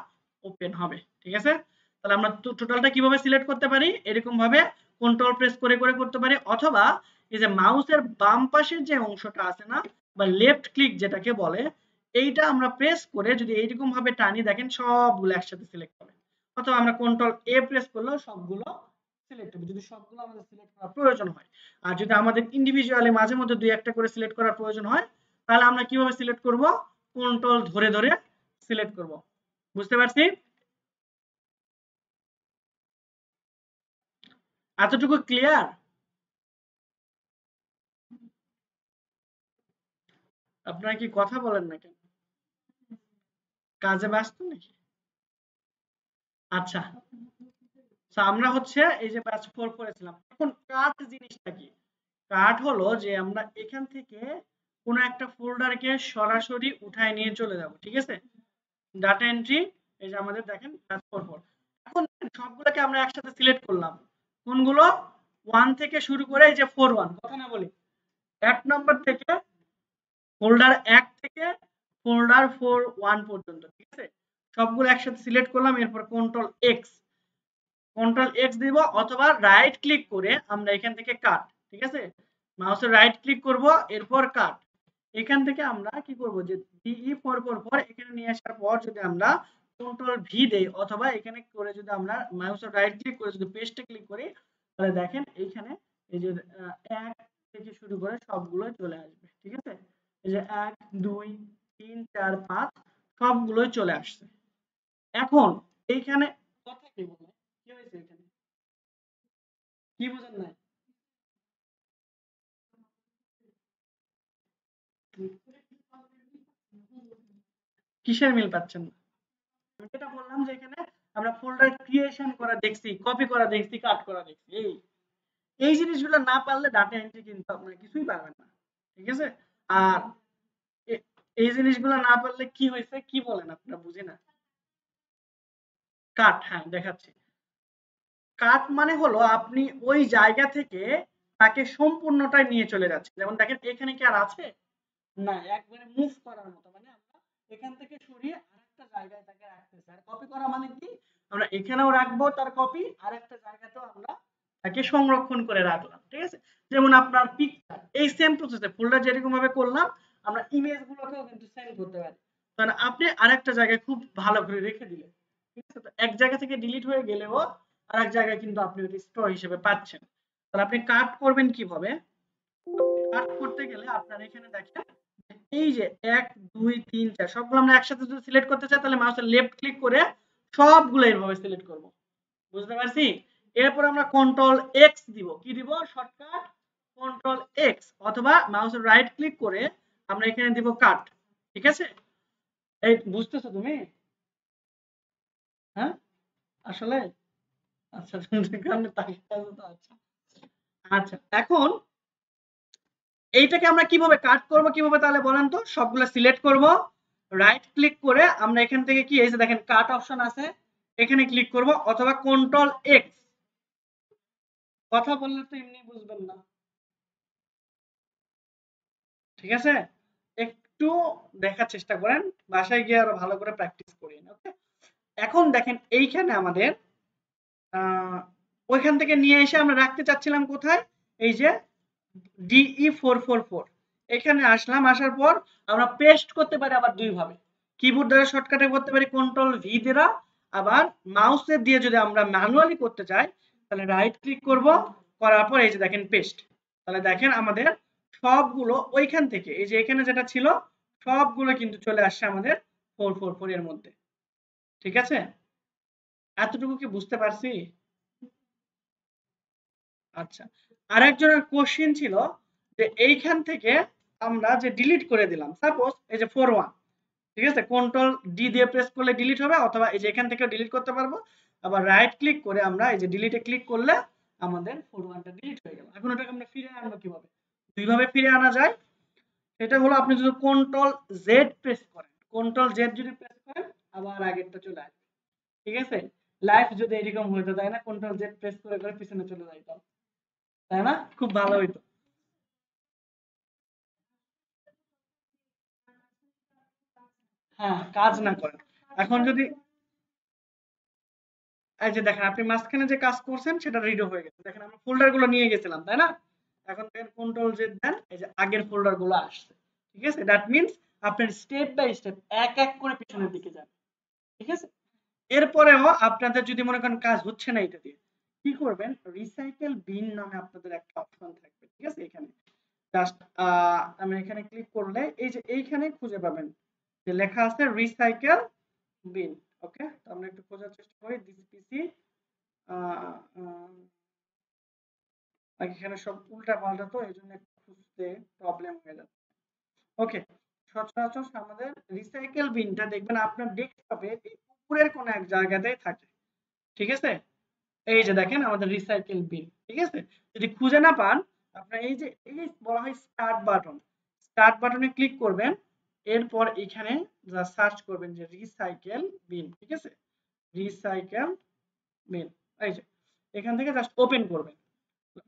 ওপেন হবে, ঠিক আছে? তাহলে আমরা টোটালটা কিভাবে সিলেক্ট করতে পারি? এরকম ভাবে কন্ট্রোল প্রেস করে করে করতে পারি, অথবা এই যে মাউসের বাম পাশের যে অংশটা আছে না বা লেফট ক্লিক যেটাকে বলে, এইটা আমরা প্রেস করে যদি এইরকম ভাবে টানি দেখেন সবগুলো একসাথে সিলেক্ট হবে, অথবা আমরা কন্ট্রোল এ প্রেস করলেও সবগুলো সিলেক্ট হবে যদি সবগুলো আমাদের সিলেক্ট করার প্রয়োজন হয়। আর যদি আমাদের ইন্ডিভিজুয়ালি মাঝে মধ্যে দুই একটা করে সিলেক্ট করার প্রয়োজন হয় তাহলে আমরা কিভাবে সিলেক্ট করব, কন্ট্রোল ধরে ধরে সিলেক্ট করব। বুঝতে পারছি? এতটুকু ক্লিয়ার? আপনারা কি কথা বলেন না কেন? কাজে ব্যস্ত নাকি? আচ্ছা, তো আমরা হচ্ছে এই যে ব্যাচ 4 করেছিলাম। এখন কাট জিনিসটা কি? কাট হলো যে আমরা এখান থেকে কোনো একটা ফোল্ডারকে সরাসরি উঠায় নিয়ে চলে যাব। ঠিক আছে? ডাটা এন্ট্রি, এই যে আমাদের দেখেন ব্যাচ 4 এখন সবগুলোকে আমরা একসাথে সিলেক্ট করলাম। কোনগুলো? 1 থেকে শুরু করে এই যে 4 1 কথা না বলি। 1 নম্বর থেকে ফোল্ডার 1 থেকে ফোল্ডার 4 1 পর্যন্ত। ঠিক আছে? সবগুলো একসাথে সিলেক্ট করলাম, এরপর কন্ট্রোল এক্স দিব, অথবা রাইট ক্লিক করে আমরা এখান থেকে কাট। ঠিক আছে? মাউসের রাইট ক্লিক করব, এরপর কাট। এখান থেকে আমরা কি করব যে ডিই 444 এখানে নিয়ে আসার পর যদি আমরা কন্ট্রোল ভি দেই, অথবা এখানে করে যদি আমরা মাউসের রাইট ক্লিক করে যদি পেস্টে ক্লিক করি, তাহলে দেখেন এইখানে এই যে 1 থেকে শুরু করে সবগুলো চলে আসবে। ঠিক আছে? এই যে 1 2 3 4 5 সবগুলোই চলে আসছে। এখন এইখানে কথা কি বলে, কি হয়েছে এখানে, কি বুঝেন নাই? কিসের মিল পাচ্ছেন না? আমি যেটা বললাম যে এখানে আমরা ফোল্ডার ক্রিয়েশন করা দেখছি, কপি করা দেখছি, কাট করা দেখছি, এই এই জিনিসগুলো না পারলে ডাটা এন্ট্রি কিন্তু আপনারা কিছুই পারবেন না। ঠিক আছে? আর এই জিনিসগুলো না পারলে কি হয়েছে, কি বলেন আপনারা, বুঝি না। কাট, হ্যাঁ দেখাচ্ছি। কাট মানে হলো আপনি ওই জায়গা থেকে তাকে সম্পূর্ণটাই নিয়ে চলে যাচ্ছেন। যেমন দেখেন এখানে কি আর আছে? না, একবারে মুভ করার মতো, মানে আমরা এখান থেকে সরিয়ে আরেকটা জায়গায় তাকে রাখতেছি। আর কপি করা মানে কি, আমরা এখানেও রাখবো তার কপি, আরেকটা জায়গাতেও আমরা তাকে সংরক্ষণ করে রাখলাম। ঠিক আছে? যেমন আপনার পিকচার, এই সেম প্রসেসে ফোল্ডার যেরকম ভাবে করলাম আমরা ইমেজ গুলোকেও কিন্তু সেন্ড করতে পারি। কারণ আপনি আরেকটা জায়গায় খুব ভালো করে রেখে দিলেন। ঠিক আছে? তো এক জায়গা থেকে ডিলিট হয়ে গেলেও আরেক জায়গায় কিন্তু আপনি ওটা স্টোর হিসেবে পাচ্ছেন। তাহলে আপনি কাট করবেন কিভাবে? কাট করতে গেলে আপনার এখানে দেখেন এই যে 1 2 3 4 সবগুলো আমরা একসাথে যদি সিলেক্ট করতে চাই তাহলে মাউসের লেফট ক্লিক করে সবগুলো এইভাবে সিলেক্ট করব। বুঝতে পারছি? এরপর আমরা কন্ট্রোল এক্স দিব। কি দিব? শর্টকাট কন্ট্রোল এক্স, অথবা মাউসের রাইট ক্লিক করে আমরা এখানে দিব কাট। ঠিক আছে? এই বুঝতেছো তুমি? হ্যাঁ? আসলে আচ্ছা তুমি কারণে তাকিয়ে আছো তো, আচ্ছা। আচ্ছা, এখন এইটাকে আমরা কিভাবে কাট করব, কিভাবে তাহলে বলেন তো? সবগুলো সিলেক্ট করব, রাইট ক্লিক করে আমরা এখান থেকে কি এই যে দেখেন কাট অপশন আছে, এখানে ক্লিক করব, অথবা কন্ট্রোল এক্স। কথা বললে তো এমনি বুঝবেন না। ঠিক আছে? একটু দেখার চেষ্টা করেন, বাসায় গিয়ে আরো ভালো করে প্র্যাকটিস করেন। ওকে? এখন দেখেন এইখানে আমাদের ওইখান থেকে নিয়ে এসে আমরা রাখতে চাচ্ছিলাম কোথায়? এই যে ডিই 444 এখানে আসলাম, আসার পর আমরা পেস্ট করতে পারি আবার দুই ভাবে। কিবোর্ড দ্বারা শর্টকাটে করতে পারি কন্ট্রোল ভি দ্বারা, আবার মাউসের দিয়ে যদি আমরা ম্যানুয়ালি করতে চাই তাহলে রাইট ক্লিক করব, করার পর এই যে দেখেন পেস্ট। তাহলে দেখেন আমাদের সবগুলো ওইখান থেকে এই যে এখানে যেটা ছিল সবগুলো কিন্তু চলে আসছে আমাদের 444 এর মধ্যে। ঠিক আছে? এতটুকু কি বুঝতে পারছি? আচ্ছা, আরেকজনের কোশ্চেন ছিল যে এইখান থেকে আমরা যে ডিলিট করে দিলাম, সাপোজ এই যে 41, ঠিক আছে, কন্ট্রোল ডি দিয়ে প্রেস করলে ডিলিট হবে, অথবা এই যে এখান থেকে ডিলিট করতে পারবো, আবার রাইট ক্লিক করে আমরা এই যে ডিলিটে ক্লিক করলে আমাদের 41টা ডিলিট হয়ে গেল। এখন ওটাকে আমরা ফিরে আনবো কিভাবে? দুইভাবে ফিরে আনা যায়। এটা হলো আপনি যদি কন্ট্রোল জেড প্রেস করেন, কন্ট্রোল জেড যদি প্রেস করেন আবার আগেরটা চলে আসবে। ঠিক আছে? লাইফ যদি এরকম হইতো তাই না, কন্ট্রোল জেড প্রেস করে করে পিছনে চলে যাইতাম, তাই না? খুব ভালো হইতো। হ্যাঁ, কাজ না করেন। এখন যদি এই যে দেখেন আপনি মাঝখানে যে কাজ করছেন সেটা রিডো হয়ে গেছে, দেখেন আমরা ফোল্ডার গুলো নিয়ে গেছিলাম তাই না, এখন দেখেন কন্ট্রোল জেড দেন, এই যে আগের ফোল্ডার গুলো আসছে। ঠিক আছে? দ্যাট মিনস আপনার স্টেপ বাই স্টেপ এক এক করে পিছনের দিকে যাবে, ঠিক আছে? এরপরেও আপনাদের যদি মনে করেন কাজ হচ্ছে না এটা দিয়ে, কি করবেন, রিসাইকেল বিন নামে আপনাদের একটা অপশন থাকবে, ঠিক আছে? এখানে জাস্ট আমি এখানে ক্লিক করলে এই যে এইখানে খুঁজে পাবেন যে লেখা আছে রিসাইকেল বিন। ওকে, তো আমরা একটু খোঁজার চেষ্টা করি দিস পিসি। এখানে সব উল্টা পাল্টা, তো এই জন্য খুঁজতে প্রবলেম হয়ে যাচ্ছে। ওকে, সচরাচর আমাদের রিসাইকেল বিনটা দেখবেন আপনার ডেস্কটপে উপরের কোন এক জায়গাতেই থাকে, ঠিক আছে? এই যে দেখেন আমাদের রিসাইকেল বিন, ঠিক আছে? যদি খুঁজে না পান, আপনার এই যে বলা হয় স্টার্ট বাটন, স্টার্ট বাটনে ক্লিক করবেন, এরপর এখানে যা সার্চ করবেন যে রিসাইকেল বিন, ঠিক আছে? রিসাইকেল বিন, এই যে এখান থেকে জাস্ট ওপেন করবেন।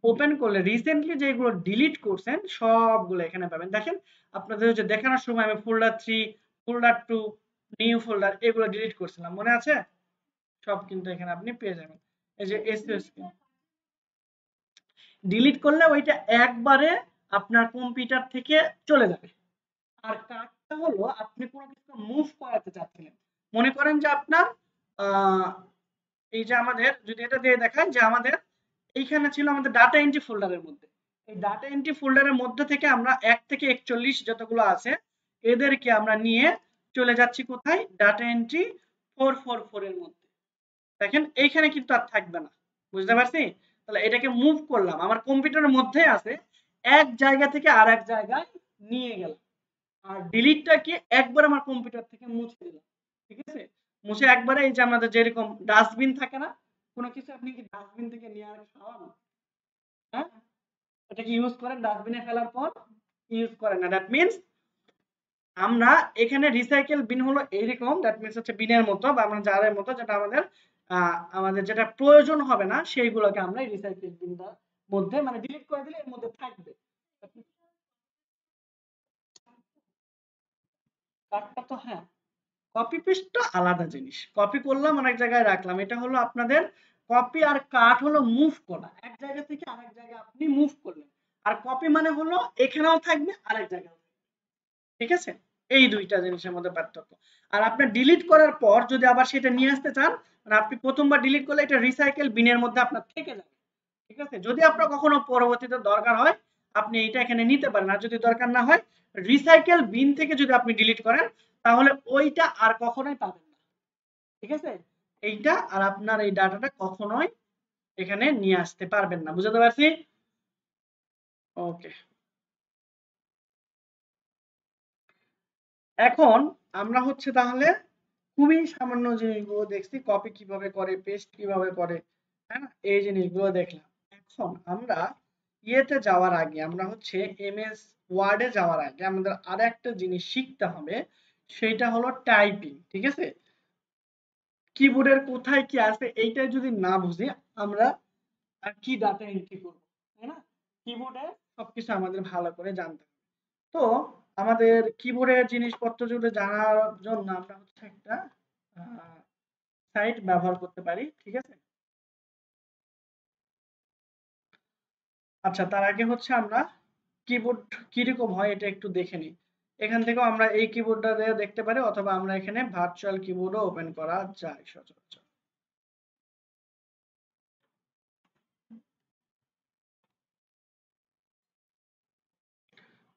ওপেন করলে রিসেন্টলি যেগুলো ডিলিট করছেন সবগুলো এখানে পাবেন। দেখেন আপনাদের যে দেখানোর সময় আমি ফোল্ডার 3, ফোল্ডার 2, নিউ ফোল্ডার এগুলো ডিলিট করছিলাম, মনে আছে? সব কিন্তু এখানে আপনি পেয়ে যাবেন। এই যে এসএস ডিলিট করলে ওইটা একবারে আপনার কম্পিউটার থেকে চলে যাবে। আর কার্ডটা হলো আপনি কোনো কিছু মুভ করাতে চাচ্ছিলেন, মনে করেন যে আপনার এই যে আমাদের যদি এটা দিয়ে দেখায় যে আমাদের এইখানে ছিল আমাদের ডাটা এন্ট্রি ফোল্ডারের মধ্যে, এই ডাটা এন্ট্রি ফোল্ডারের মধ্যে থেকে আমরা 1 থেকে 41 যতগুলো আছে এদেরকে আমরা নিয়ে চলে যাচ্ছি কোথায়, ডাটা এন্ট্রি 444 এর মধ্যে। দেখেন এইখানে কিন্তু আর থাকবে না, বুঝতে পারছি? তাহলে এটাকে মুভ করলাম, আমার কম্পিউটারের মধ্যে আছে, এক জায়গা থেকে আর এক জায়গায় নিয়ে গেলাম। আর ডিলিটটা কি একবার আমার কম্পিউটার থেকে মুছে দিলাম, ঠিক আছে? মুছে একবারে এই যে আমাদের যেরকম ডাস্টবিন থাকে না, কোনো কিছু আপনি কি ডাস্টবিন থেকে নিয়ে আর খাওয়ান? হ্যাঁ, এটা কি ইউজ করেন ডাস্টবিনে ফেলার পর? ইউজ করেন না। দ্যাট মিন্স আমরা এখানে রিসাইকেল বিন হলো এইরকম, দ্যাট মিন্স হচ্ছে বিনের মতো বা আমরা জারের মতো, যেটা আমাদের আমাদের যেটা প্রয়োজন হবে না সেইগুলোকে আমরা রিসাইকেল বিনটার মধ্যে মানে ডিলিট করে দিলে এর মধ্যে থাকবে। কার্ডটা তো হ্যাঁ, কপি পেস্টটা আলাদা জিনিস, কপি করলাম অনেক জায়গায় রাখলাম, এটা হলো আপনাদের কপি আর কাট হলো মুভ করা, এক জায়গা থেকে আরেক জায়গায় আপনি মুভ করলেন। আর কপি মানে হলো এখানেও থাকবে আরেক জায়গায়, ঠিক আছে? এই দুইটা জিনিসের মধ্যে পার্থক্য। আর আপনি ডিলিট করার পর যদি আবার সেটা নিয়ে আসতে চান, মানে আপনি প্রথমবার ডিলিট করলে এটা রিসাইকেল বিনের মধ্যে আপনার থেকে যাবে, ঠিক আছে? যদি আপনার কখনো পরবর্তীতে দরকার হয় আপনি এটা এখানে নিতে পারেন, আর যদি দরকার না হয় রিসাইকেল বিন থেকে যদি আপনি ডিলিট করেন তাহলে ওইটা আর কখনোই পাবেন না, ঠিক আছে? এইটা আর আপনার এই ডাটাটা কখনোই এখানে নিয়ে আসতে পারবেন না, বুঝতে পারছি? ওকে, এখন আমরা হচ্ছে তাহলে খুবই সামান্য জিনিসগুলো দেখছি, কপি কিভাবে করে, পেস্ট কিভাবে করে, হ্যাঁ না, এই জিনিসগুলো দেখলাম। এখন আমরা ইয়েতে যাওয়ার আগে আমরা হচ্ছে এমএস ওয়ার্ডে যাওয়ার আগে আমাদের আর একটা জিনিস শিখতে হবে, সেটা হলো টাইপিং, ঠিক আছে? কিবোর্ডের কোথায় কি আছে এইটা যদি না বুঝি আমরা আর কি ডাটা এন্ট্রি করবো, তাই না? কিবোর্ডে সবকিছু আমাদের ভালো করে জানতে হবে। তো আমাদের কিবোর্ডের জিনিসপত্র যদি জানার জন্য আমরা হচ্ছে একটা সাইট ব্যবহার করতে পারি, ঠিক আছে? আচ্ছা, তার আগে হচ্ছে আমরা কিবোর্ড কিরকম হয় এটা একটু দেখে নিই। এখান থেকেও আমরা এই কিবোর্ডটা দিয়ে দেখতে পারি, অথবা আমরা এখানে ভার্চুয়াল কিবোর্ডও ওপেন করা যায় সচরাচর।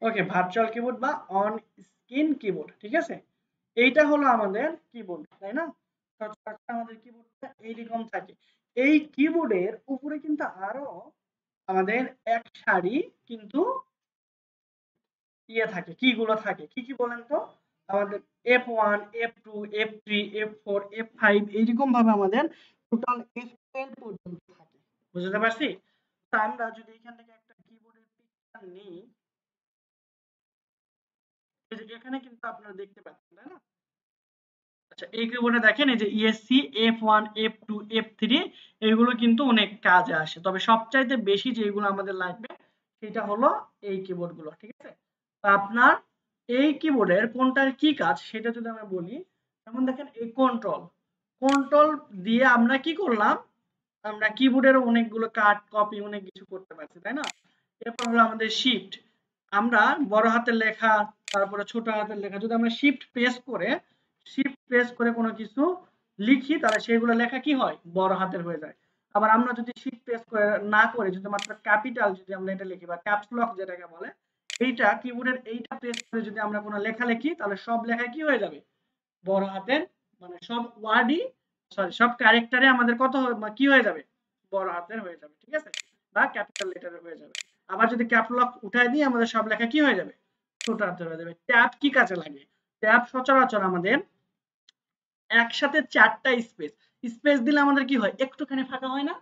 ওকে, ভার্চুয়াল কিবোর্ড বা অন স্ক্রিন কিবোর্ড, ঠিক আছে? এইটা হলো আমাদের কিবোর্ড, তাই না? সচরাচর আমাদের কিবোর্ডটা এইরকম থাকে। এই কিবোর্ডের উপরে কিন্তু আরো আমাদের এক সারি কিন্তু ইয়ে থাকে, কি গুলো থাকে, কি কি বলেন তো? আমাদের F1, F2, F3, F4, F5 এইরকম ভাবে আমাদের টোটাল F12 পর্যন্ত থাকে, বুঝতে পারছি? তো আমরা যদি এখান থেকে একটা কিবোর্ডের পিকচার নিই, এই যে এখানে কিন্তু আপনারা দেখতে পাচ্ছেন, তাই না? আচ্ছা, এই কিবোর্ডে দেখেন এই যে ESC, F1, F2, F3 এগুলো কিন্তু অনেক কাজে আসে, তবে সবচাইতে বেশি যেগুলো আমাদের লাগবে সেটা হলো এই কিবোর্ড গুলো, ঠিক আছে? তো আপনার এই কিবোর্ডের কোনটার কি কাজ সেটা যদি আমি বলি, যেমন দেখেন এই কন্ট্রোল, কন্ট্রোল দিয়ে আমরা কি করলাম, আমরা কিবোর্ডের অনেকগুলো কাট কপি অনেক কিছু করতে পারছি, তাই না? এরপর হলো আমাদের শিফট, আমরা বড় হাতের লেখা তারপরে ছোট হাতের লেখা যদি আমরা শিফট প্রেস করে কোনো কিছু লিখি তাহলে সেগুলো লেখা কি হয় বড় হাতের হয়ে যায়। আবার আমরা যদি শিফট প্রেস করে না করে যদি মাত্র ক্যাপিটাল যদি আমরা এটা লিখি বা ক্যাপস লক যেটাকে বলে এইটা কিবোর্ডের এইটা প্রেস করে যদি আমরা কোনো লেখা লিখি তাহলে সব লেখা কি হয়ে যাবে বড় হাতের, মানে সব ওয়ার্ডই সব ক্যারেক্টারে আমাদের কত কি হয়ে যাবে বড় হাতের হয়ে যাবে, ঠিক আছে, বা ক্যাপিটাল লেটারে হয়ে যাবে। আবার যদি ক্যাপ লক উঠায় দিই আমাদের সব লেখা কি হয়ে যাবে ছোট হাতের হয়ে যাবে। ট্যাব কি কাজে লাগে? ট্যাব সচরাচর আমাদের একসাথে চারটা স্পেস দিলে আমাদের কি হয় একটুখানি ফাঁকা হয় না,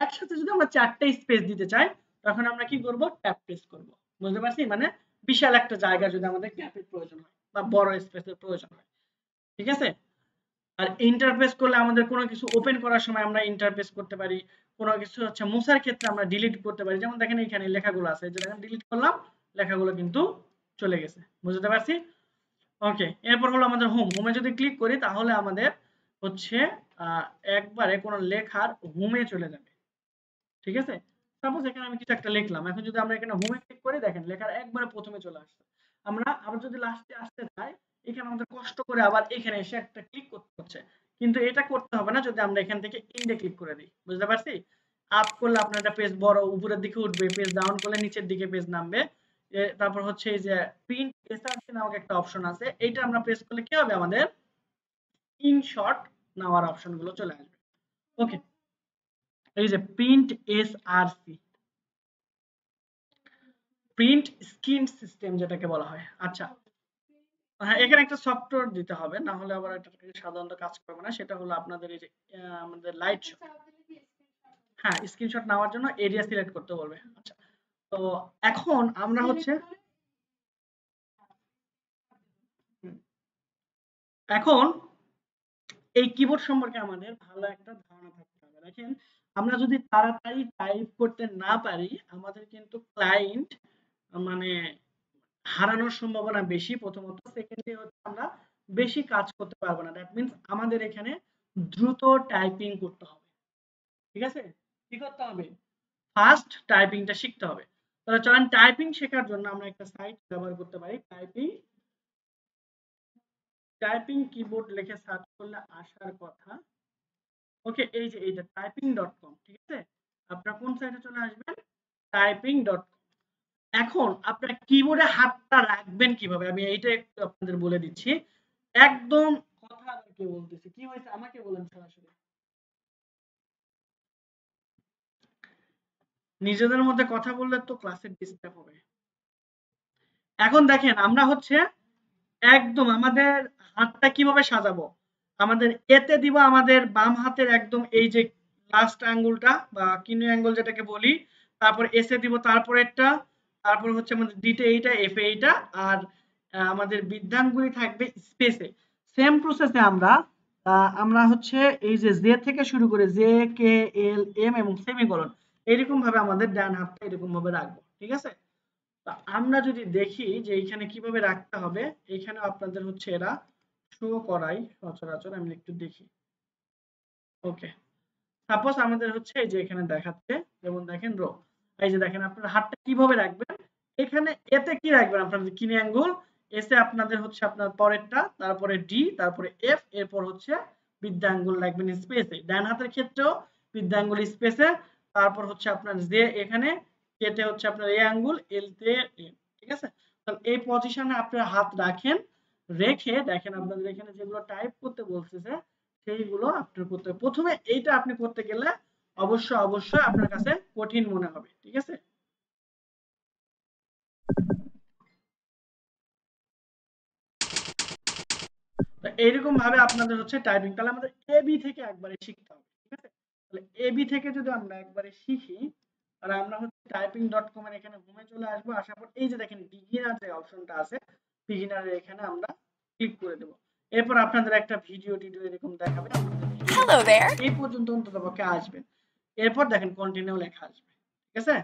একসাথে যদি আমরা চারটা স্পেস দিতে চাই তখন আমরা কি করব ট্যাব প্রেস করব, বুঝতে পারছি, মানে বিশাল একটা জায়গা যদি আমাদের ট্যাবের প্রয়োজন হয় বা বড় স্পেসের প্রয়োজন হয়, ঠিক আছে। আর ইন্টারফেস করলে আমাদের কোনো কিছু ওপেন করার সময় আমরা ইন্টারফেস করতে পারি, কোনো কিছু হচ্ছে মোছার ক্ষেত্রে আমরা ডিলিট করতে পারি, যেমন দেখেন এখানে লেখাগুলো আছে যে দেখেন ডিলিট করলাম লেখাগুলো কিন্তু চলে গেছে, বুঝতে পারছি। ওকে, এরপর হলো আমাদের হোমে যদি ক্লিক করি তাহলে আমাদের হচ্ছে একবারে কোনো লেখার হোমে চলে যাবে, ঠিক আছে। সাপোজ এখানে আমি কিছু একটা লিখলাম, এখন যদি আমরা এখানে হোমে ক্লিক করি দেখেন লেখার একবারে প্রথমে চলে আসছে। আমরা আবার যদি লাস্টে আসতে চাই এখানে আমাদের কষ্ট করে আবার এখানে এসে একটা ক্লিক করতে হচ্ছে, কিন্তু এটা করতে হবে না যদি আমরা এখান থেকে ইন্ডে ক্লিক করে দিই, বুঝতে পারছি। আপ করলে আপনার একটা পেজ বড় উপরের দিকে উঠবে, পেজ ডাউন করলে নিচের দিকে পেজ নামবে। তারপর হচ্ছে এই যে প্রিন্ট এসআরসি নামক একটা অপশন আছে, এইটা আমরা প্রেস করলে কি হবে আমাদের স্ক্রিনশট নেওয়ার অপশন গুলো চলে আসবে। ওকে, এই যে print SRC, print screen system যেটাকে বলা হয়। আচ্ছা, হ্যাঁ এখানে একটা সফটওয়্যার দিতে হবে, না হলে আবার এটা সাধারণত কাজ করবে না। সেটা হলো আপনাদের এই যে আমাদের লাইট শো, হ্যাঁ স্ক্রিনশট নেওয়ার জন্য এরিয়া সিলেক্ট করতে বলবে। আচ্ছা, তো এখন আমরা হচ্ছে এখন এই কিবোর্ড সম্পর্কে আমাদের ভালো একটা ধারণা থাকতে হবে। দেখেন আমরা যদি তাড়াতাড়ি টাইপ করতে না পারি আমাদের কিন্তু ক্লায়েন্ট মানে হারানোর সম্ভাবনা বেশি প্রথমত, সেকেন্ডলি হচ্ছে আমরা বেশি কাজ করতে পারবো না। দ্যাট মিন্স আমাদের এখানে দ্রুত টাইপিং করতে হবে, ঠিক আছে। কি করতে হবে? ফাস্ট টাইপিংটা শিখতে হবে। তাহলে চলেন টাইপিং শেখার জন্য আমরা একটা সাইট ব্যবহার করতে পারি, টাইপিং কিবোর্ড লিখে সার্চ করলে আসার কথা। ওকে, এই যে এইটা typing.com, ঠিক আছে। আপনারা কোন সাইটে চলে আসবেন? typing.com। এখন আপনারা কিবোর্ডে হাতটা রাখবেন কিভাবে আমি এইটা একটু আপনাদের বলে দিচ্ছি। একদম কথা আবার কে বলতেছে, কি হয়েছে আমাকে বলেন সরাসরি। নিজেদের মধ্যে কথা বললে তো ক্লাসে ডিস্টার্ব হবে। এখন দেখেন আমরা হচ্ছে একদম আমাদের হাতটা কিভাবে সাজাবো, আমাদের এতে দিব আমাদের বাম হাতের একদম এই যে লাস্ট আঙ্গুলটা বা কিনো আঙ্গুল যেটাকে বলি, তারপর এস এ দিব তারপরেরটা, তারপর হচ্ছে আমাদের ডিতে এইটা এফ এ এইটা, আর আমাদের বৃদ্ধাঙ্গুলি থাকবে স্পেসে। সেম প্রসেসে আমরা হচ্ছে এই যে জে থেকে শুরু করে জে কে এল এম এবং সেমিকোলন এরকম ভাবে আমাদের ডান হাতটা এরকম ভাবে রাখবো, ঠিক আছে। তা আমরা যদি দেখি যে এইখানে কিভাবে রাখতে হবে, এইখানে আপনাদের হচ্ছে এরা শো করাই সচরাচর, আমি একটু দেখি। ওকে, সাপোজ আমাদের হচ্ছে এই যে এখানে দেখাচ্ছে, যেমন দেখেন রো, এই যে দেখেন আপনার হাতটা কিভাবে রাখবেন, এখানে এতে কি রাখবেন আপনাদের কিনে আঙ্গুল, এসে আপনাদের হচ্ছে আপনার পরেরটা, তারপরে ডি, তারপরে এফ, এরপর হচ্ছে বৃদ্ধা আঙ্গুল রাখবেন স্পেসে, ডান হাতের ক্ষেত্রেও বৃদ্ধা আঙ্গুল স্পেসে, তারপর হচ্ছে আপনার যে এখানে কেটে হচ্ছে আপনার এ আঙ্গুল এল তে এ, ঠিক আছে। তাহলে এই পজিশনে আপনারা হাত রাখেন, রেখে দেখেন আপনাদের এখানে যেগুলো টাইপ করতে বলতেছে সেইগুলো আপনার করতে হবে। প্রথমে এইটা আপনি করতে গেলে অবশ্যই আপনার কাছে কঠিন মনে হবে, ঠিক আছে। তো এইরকম ভাবে আপনাদের হচ্ছে টাইপিং, তাহলে আমাদের এ বি থেকে একবারে শিখতে হবে, ঠিক আছে। তাহলে এ বি থেকে যদি আমরা একবারে শিখি তাহলে আমরা হচ্ছে typing.com এর এখানে হোমে চলে আসবো, আসার পর এই যে দেখেন বিগিনার যে অপশনটা আছে বিগিনারের এখানে আমরা ক্লিক করে দেব। এরপর আপনাদের একটা ভিডিও এরকম দেখাবে, হ্যালো देयर, এই পর্যন্ত অন্ততপক্ষে আসবে। এরপর দেখেন কন্টিনিউ লেখা আসবে, ঠিক আছে।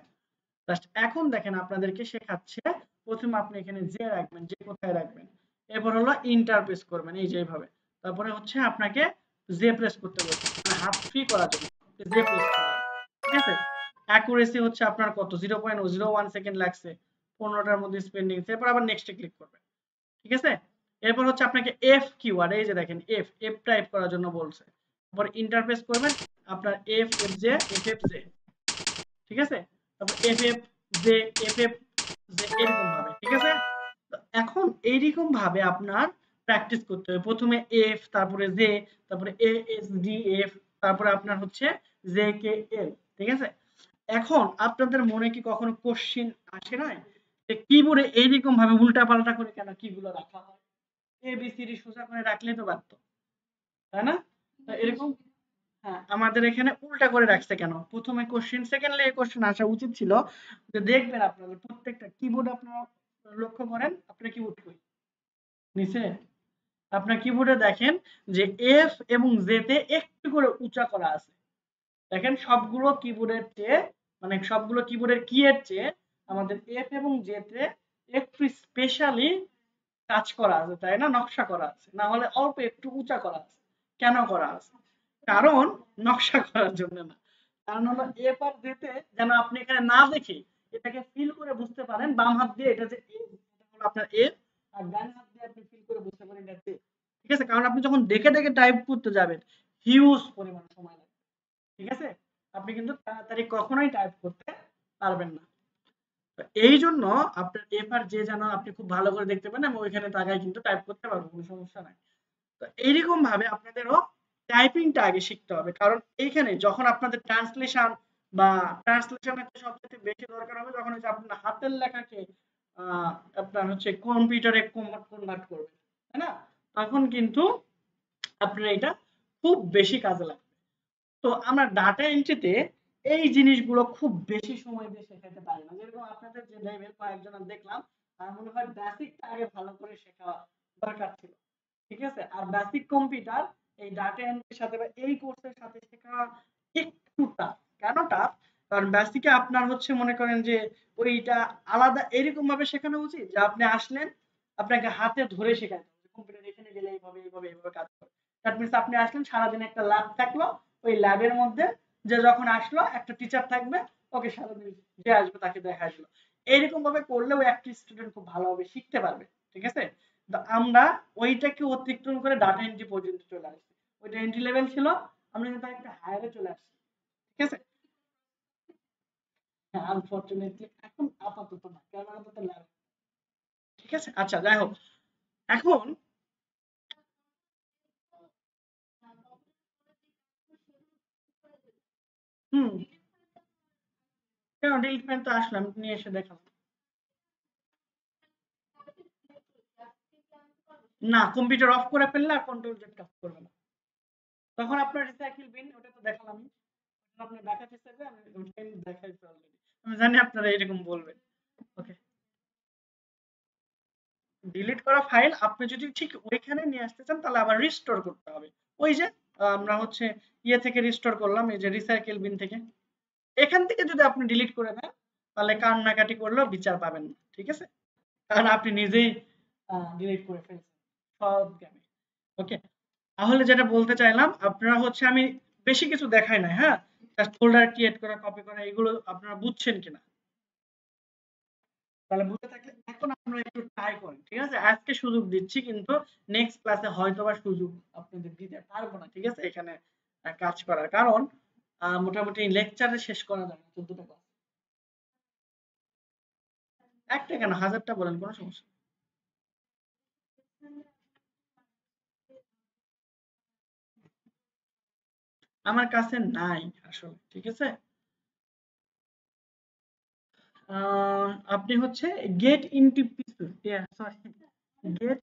জাস্ট এখন দেখেন আপনাদেরকে শেখাচ্ছে, প্রথমে আপনি এখানে যে রাখবেন, যে কোথায় রাখবেন, এরপর হলো ইন্টার প্রেস করবেন এই যে এইভাবে, তারপরে হচ্ছে আপনাকে জে প্রেস করতে বলবে মানে হাত ফ্রি করার জন্য জে প্রেস করবেন, ঠিক আছে। অ্যাকুরেসি হচ্ছে আপনার কত 0.01 সেকেন্ড লাগছে, 15টার মধ্যে স্পেন্ডিং, এরপর আবার নেক্সটে ক্লিক করবেন। ঠিক আছে। এরপর হচ্ছে আপনাকে এফ কিওয়ার্ড, এই যে দেখেন এফ টাইপ করার জন্য বলছে। তারপর ইন্টারফেস করবেন আপনার F F J F F J, ঠিক আছে। তারপর F F J F F J এরকম ভাবে, ঠিক আছে। এখন এইরকম ভাবে আপনার প্র্যাকটিস করতে হবে। প্রথমে এফ, তারপরে জে, তারপরে এ এস ডি এফ, তারপরে আপনার হচ্ছে জে কে এল, ঠিক আছে। এখন আপনাদের মনে কি কখনো কোশ্চিন আসে নাই যে কিবোর্ডে এইরকম ভাবে উল্টা পাল্টা করে কেন কিগুলো রাখা হয়? এ বি সি ডি সোজা করে রাখলেই তো পারতো, তাই না? তো এরকম, হ্যাঁ, আমাদের এখানে উল্টা করে রাখছে কেন? প্রথমে কোশ্চেন, সেকেন্ডলি এই কোশ্চেন আসা উচিত ছিল যে দেখবেন আপনাদের প্রত্যেকটা কিবোর্ড আপনারা লক্ষ্য করেন, আপনার কিবোর্ড কই? নিচে। আপনার কিবোর্ডে দেখেন যে এফ এবং জে তে একটু করে উঁচা করা আছে। দেখেন সবগুলো কিবোর্ডের চেয়ে, মানে সবগুলো কিবোর্ডের কি এর চেয়ে আমাদের এফ এবং জে তে একটু স্পেশালি কাজ করা আছে, তাই না? নকশা করা আছে, না হলে অল্প একটু উঁচা করা আছে। কেন করা আছে? কারণ নকশা করার জন্য না, কারণ হলো এফ আর জে তে যেন আপনি এখানে না দেখে এটাকে ফিল করে বুঝতে পারেন বাম হাত দিয়ে এটা যে এটা হলো আপনার এফ, আর ডান হাত দিয়ে আপনি ফিল করে বুঝতে পারেন এটা জে, ঠিক আছে। কারণ আপনি যখন দেখে দেখে টাইপ করতে যাবেন হিউজ পরিমাণ সময় লাগবে, ঠিক আছে। আপনি কিন্তু তাড়াতাড়ি কখনোই টাইপ করতে পারবেন না। তো এই জন্য আপনার এফ আর জে যেন আপনি খুব ভালো করে দেখতে পান, আমি ওইখানে তাকায় কিন্তু টাইপ করতে পারবো, কোনো সমস্যা নাই। তো এইরকম ভাবে আপনাদেরও টাইপিংটা আগে শিখতে হবে, কারণ এইখানে যখন আপনাদের ট্রান্সলেশন বা ট্রান্সলেশনের সবচেয়ে বেশি দরকার হবে যখন হচ্ছে আপনার হাতের লেখাকে আপনার হচ্ছে কম্পিউটারে কনভার্ট করবেন, তাই না? তখন কিন্তু আপনার এটা খুব বেশি কাজে লাগবে। তো আমরা ডাটা এন্ট্রিতে এই জিনিসগুলো খুব বেশি সময় দিয়ে শেখাতে পারি না। যেরকম আপনাদের যে লেভেল কয়েকজন দেখলাম, আমার মনে হয় বেসিকটা আগে ভালো করে শেখা দরকার ছিল, ঠিক আছে। আর বেসিক কম্পিউটার এই ডাটা এন্ট্রির সাথে বা এই কোর্সের সাথে শেখা একটু টাফ। কেন টাফ? কারণ বেসিকে আপনার হচ্ছে মনে করেন যে ওইটা আলাদা এরকম ভাবে শেখানো উচিত যে আপনি আসলেন, আপনাকে হাতে ধরে শেখাতে হবে কম্পিউটার এখানে গেলে এইভাবে এইভাবে এইভাবে কাজ করে। দ্যাট মিনস আপনি আসলেন, সারাদিন একটা ল্যাব থাকলো, ওই ল্যাবের মধ্যে যে যখন আসলো একটা টিচার থাকবে, ওকে সারাদিন যে আসবে তাকে দেখা আসলো, এইরকম ভাবে করলে ওই একটা স্টুডেন্ট খুব ভালোভাবে শিখতে পারবে, ঠিক আছে। তো আমরা ওইটাকে অতিক্রম করে ডাটা এন্ট্রি পর্যন্ত চলে আসছি। ওইটা এন্ট্রি লেভেল ছিল, আমরা কিন্তু একটা হায়ারে চলে আসছি, ঠিক আছে। হ্যাঁ, আনফরচুনেটলি এখন আপাতত না, কারণ আপাতত ল্যাব, ঠিক আছে। আচ্ছা, যাই হোক, এখন হুম, কেন ডিলিট পেন তো আসলাম নিয়ে এসে দেখালাম। না, কম্পিউটার অফ করে ফেললে আর কন্ট্রোল জেড কাজ করবে না। তখন আপনার রিসাইকেল বিন, ওটা তো দেখালামই। আপনি দেখাতে চাইলে আমি ওটাই দেখাইছি অলরেডি। আমি জানি আপনারা এরকম বলবেন। ওকে, ডিলিট করা ফাইল আপনি যদি ঠিক ওইখানে নিয়ে আসতে চান তাহলে আবার রিস্টোর করতে হবে। ওই যে আমরা হচ্ছে ইয়ে থেকে রিস্টোর করলাম, এই যে রিসাইকেল বিন থেকে। এখান থেকে যদি আপনি ডিলিট করে দেন তাহলে কান্নাকাটি করলেও বিচার পাবেন না, ঠিক আছে। কারণ আপনি নিজেই ডিলিট করে ফেলছেন সব গেমে। ওকে, তাহলে যেটা বলতে চাইলাম, আপনারা হচ্ছে আমি বেশি কিছু দেখাই নাই, হ্যাঁ, জাস্ট ফোল্ডার ক্রিয়েট করা, কপি করা, এগুলো আপনারা বুঝছেন কিনা? তাহলে বুঝে থাকলে এখন আপনারা একটু ট্রাই করেন, ঠিক আছে। আজকে সুযোগ দিচ্ছি, কিন্তু নেক্সট ক্লাসে হয়তোবা সুযোগ আপনাদের দিতে পারবো না, ঠিক আছে। এখানে কাজ করার কারণ মোটামুটি লেকচারে শেষ করা যায় না 14টা ক্লাস। একটা কেন, হাজারটা বলেন, কোনো সমস্যা নেই। আমার কাছে নাই আসলে, ঠিক আছে। আপনি হচ্ছে গেট ইনটু পিসি, সরি, গেট,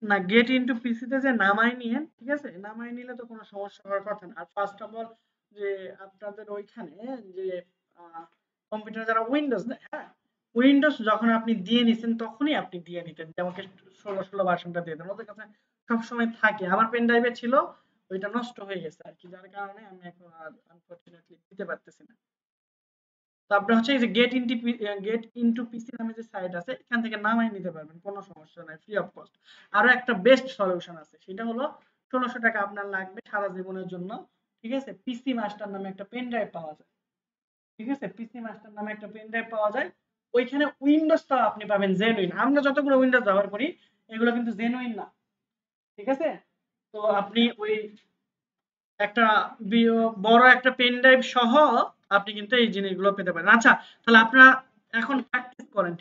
না, গেট ইনটু পিসিতে যে নামাই নিয়ে, ঠিক আছে, নামাই নিলে তো কোনো সমস্যা হওয়ার কথা না। আর ফার্স্ট অফ অল যে আপনাদের ওইখানে যে কম্পিউটার যারা উইন্ডোজ দেয়, হ্যাঁ, উইন্ডোজ যখন আপনি দিয়ে নিছেন তখনই আপনি দিয়ে নিতেন যে আমাকে 16 ভার্সনটা দিয়ে দেন, ওদের কাছে সবসময় থাকে। আমার পেন ড্রাইভে ছিল, ওইটা নষ্ট হয়ে গেছে আর কি, যার কারণে আমি এখন আর আনফরচুনেটলি দিতে পারতেছি না। তো আপনি হচ্ছে এই যে গেট ইনটু পিসি নামে যে সাইট আছে, এখান থেকে নামাই নিতে পারবেন, কোনো সমস্যা নাই, ফ্রি অফ কস্ট। আরো একটা বেস্ট সলিউশন আছে, সেটা হলো 1600 টাকা আপনার লাগবে সারা জীবনের জন্য, ঠিক আছে। পিসি মাস্টার নামে একটা পেন ড্রাইভ পাওয়া যায়, ঠিক আছে। পিসি মাস্টার নামে একটা পেন ড্রাইভ পাওয়া যায়, ওইখানে উইন্ডোজটা আপনি পাবেন জেনুইন। আমরা যতগুলো উইন্ডোজ ব্যবহার করি এগুলো কিন্তু জেনুইন না, ঠিক আছে? তো আপনি ওই একটা বড় একটা পেন ড্রাইভ সহ আপনি কিন্তু এই জিনিসগুলো পেতে পারেন। আচ্ছা, তাহলে আপনারা এখন প্র্যাকটিস করেন,